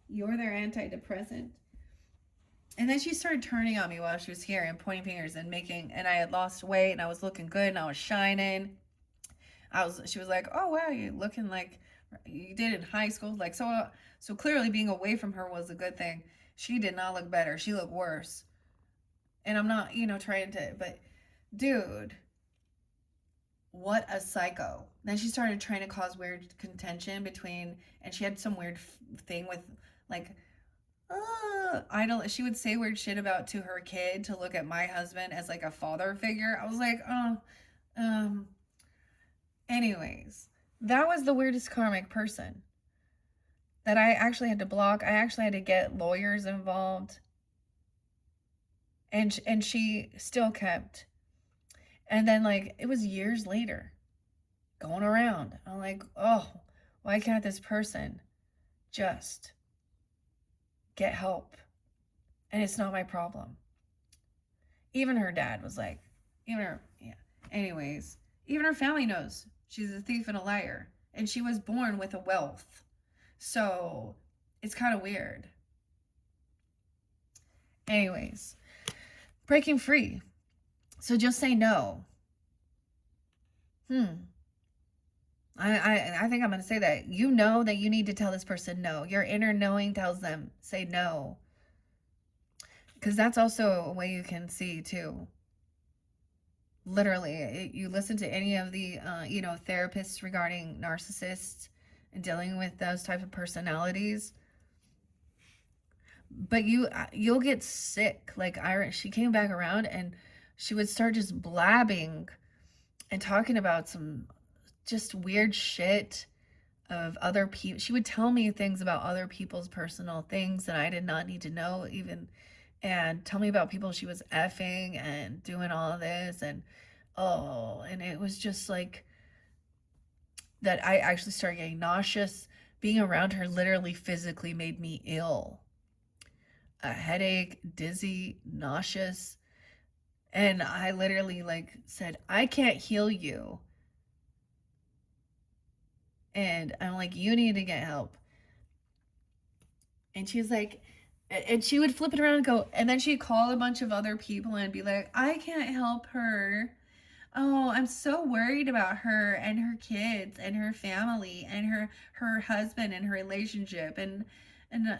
you're their antidepressant. And then she started turning on me while she was here and pointing fingers and I had lost weight and I was looking good and I was shining. She was like, oh wow, you're looking like you did in high school. Like, so clearly being away from her was a good thing. She did not look better. She looked worse. And I'm not, trying to, but dude, what a psycho. Then she started trying to cause weird contention and she had some weird thing with like, she would say weird shit to her kid to look at my husband as like a father figure. I was like, anyways, that was the weirdest karmic person that I actually had to block. I actually had to get lawyers involved. And she still kept. And then, like, it was years later going around. I'm like, oh, why can't this person just get help? And it's not my problem. Even her dad was like, Anyways, even her family knows she's a thief and a liar. And she was born with a wealth. So it's kind of weird. Anyways, breaking free. So just say no. I think I'm going to say that. You know that you need to tell this person no. Your inner knowing tells them, say no. Because that's also a way you can see, too. Literally, you listen to any of the, therapists regarding narcissists and dealing with those type of personalities. But you'll get sick. Like, she came back around and she would start just blabbing and talking about some just weird shit of other people. She would tell me things about other people's personal things that I did not need to know even, and tell me about people she was effing and doing all of this. And and it was just like that. I actually started getting nauseous. Being around her literally physically made me ill. A headache, dizzy, nauseous. And I literally said, I can't heal you. And I'm like, you need to get help. And she's like, and she would flip it around and go, and then she'd call a bunch of other people and be like, I can't help her. Oh, I'm so worried about her and her kids and her family and her husband and her relationship. And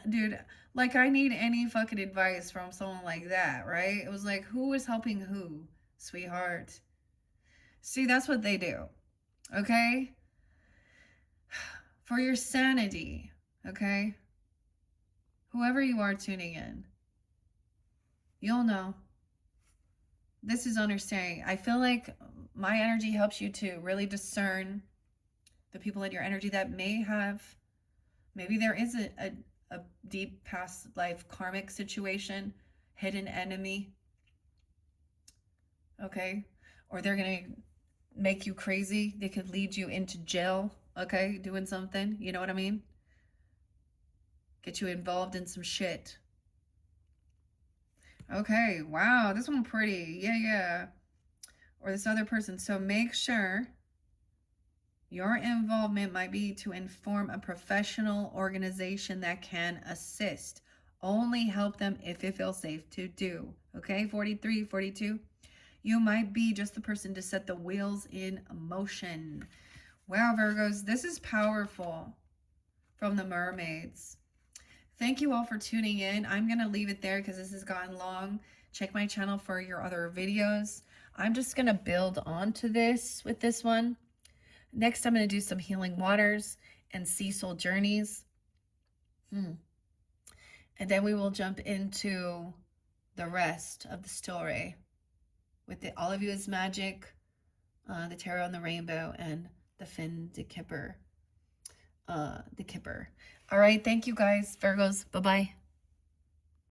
dude, like, I need any fucking advice from someone like that, right? It was like, who is helping who, sweetheart? See, that's what they do, okay? For your sanity, okay? Whoever you are tuning in, you'll know. This is understanding. I feel like my energy helps you to really discern the people in your energy that maybe there is a deep past life karmic situation, hidden enemy, okay? Or they're going to make you crazy. They could lead you into jail, okay? Doing something, you know what I mean? Get you involved in some shit. Okay, wow, this one pretty. Yeah. Or this other person. So make sure your involvement might be to inform a professional organization that can assist. Only help them if it feels safe to do. Okay, 43, 42. You might be just the person to set the wheels in motion. Wow, Virgos, this is powerful from the Mermaids. Thank you all for tuning in. I'm going to leave it there because this has gotten long. Check my channel for your other videos. I'm just going to build onto this with this one. Next, I'm going to do some healing waters and sea soul journeys. And then we will jump into the rest of the story with the All of You is Magic, the Tarot and the Rainbow, and the Fin de Kipper. All right, thank you guys, Virgos. Bye-bye.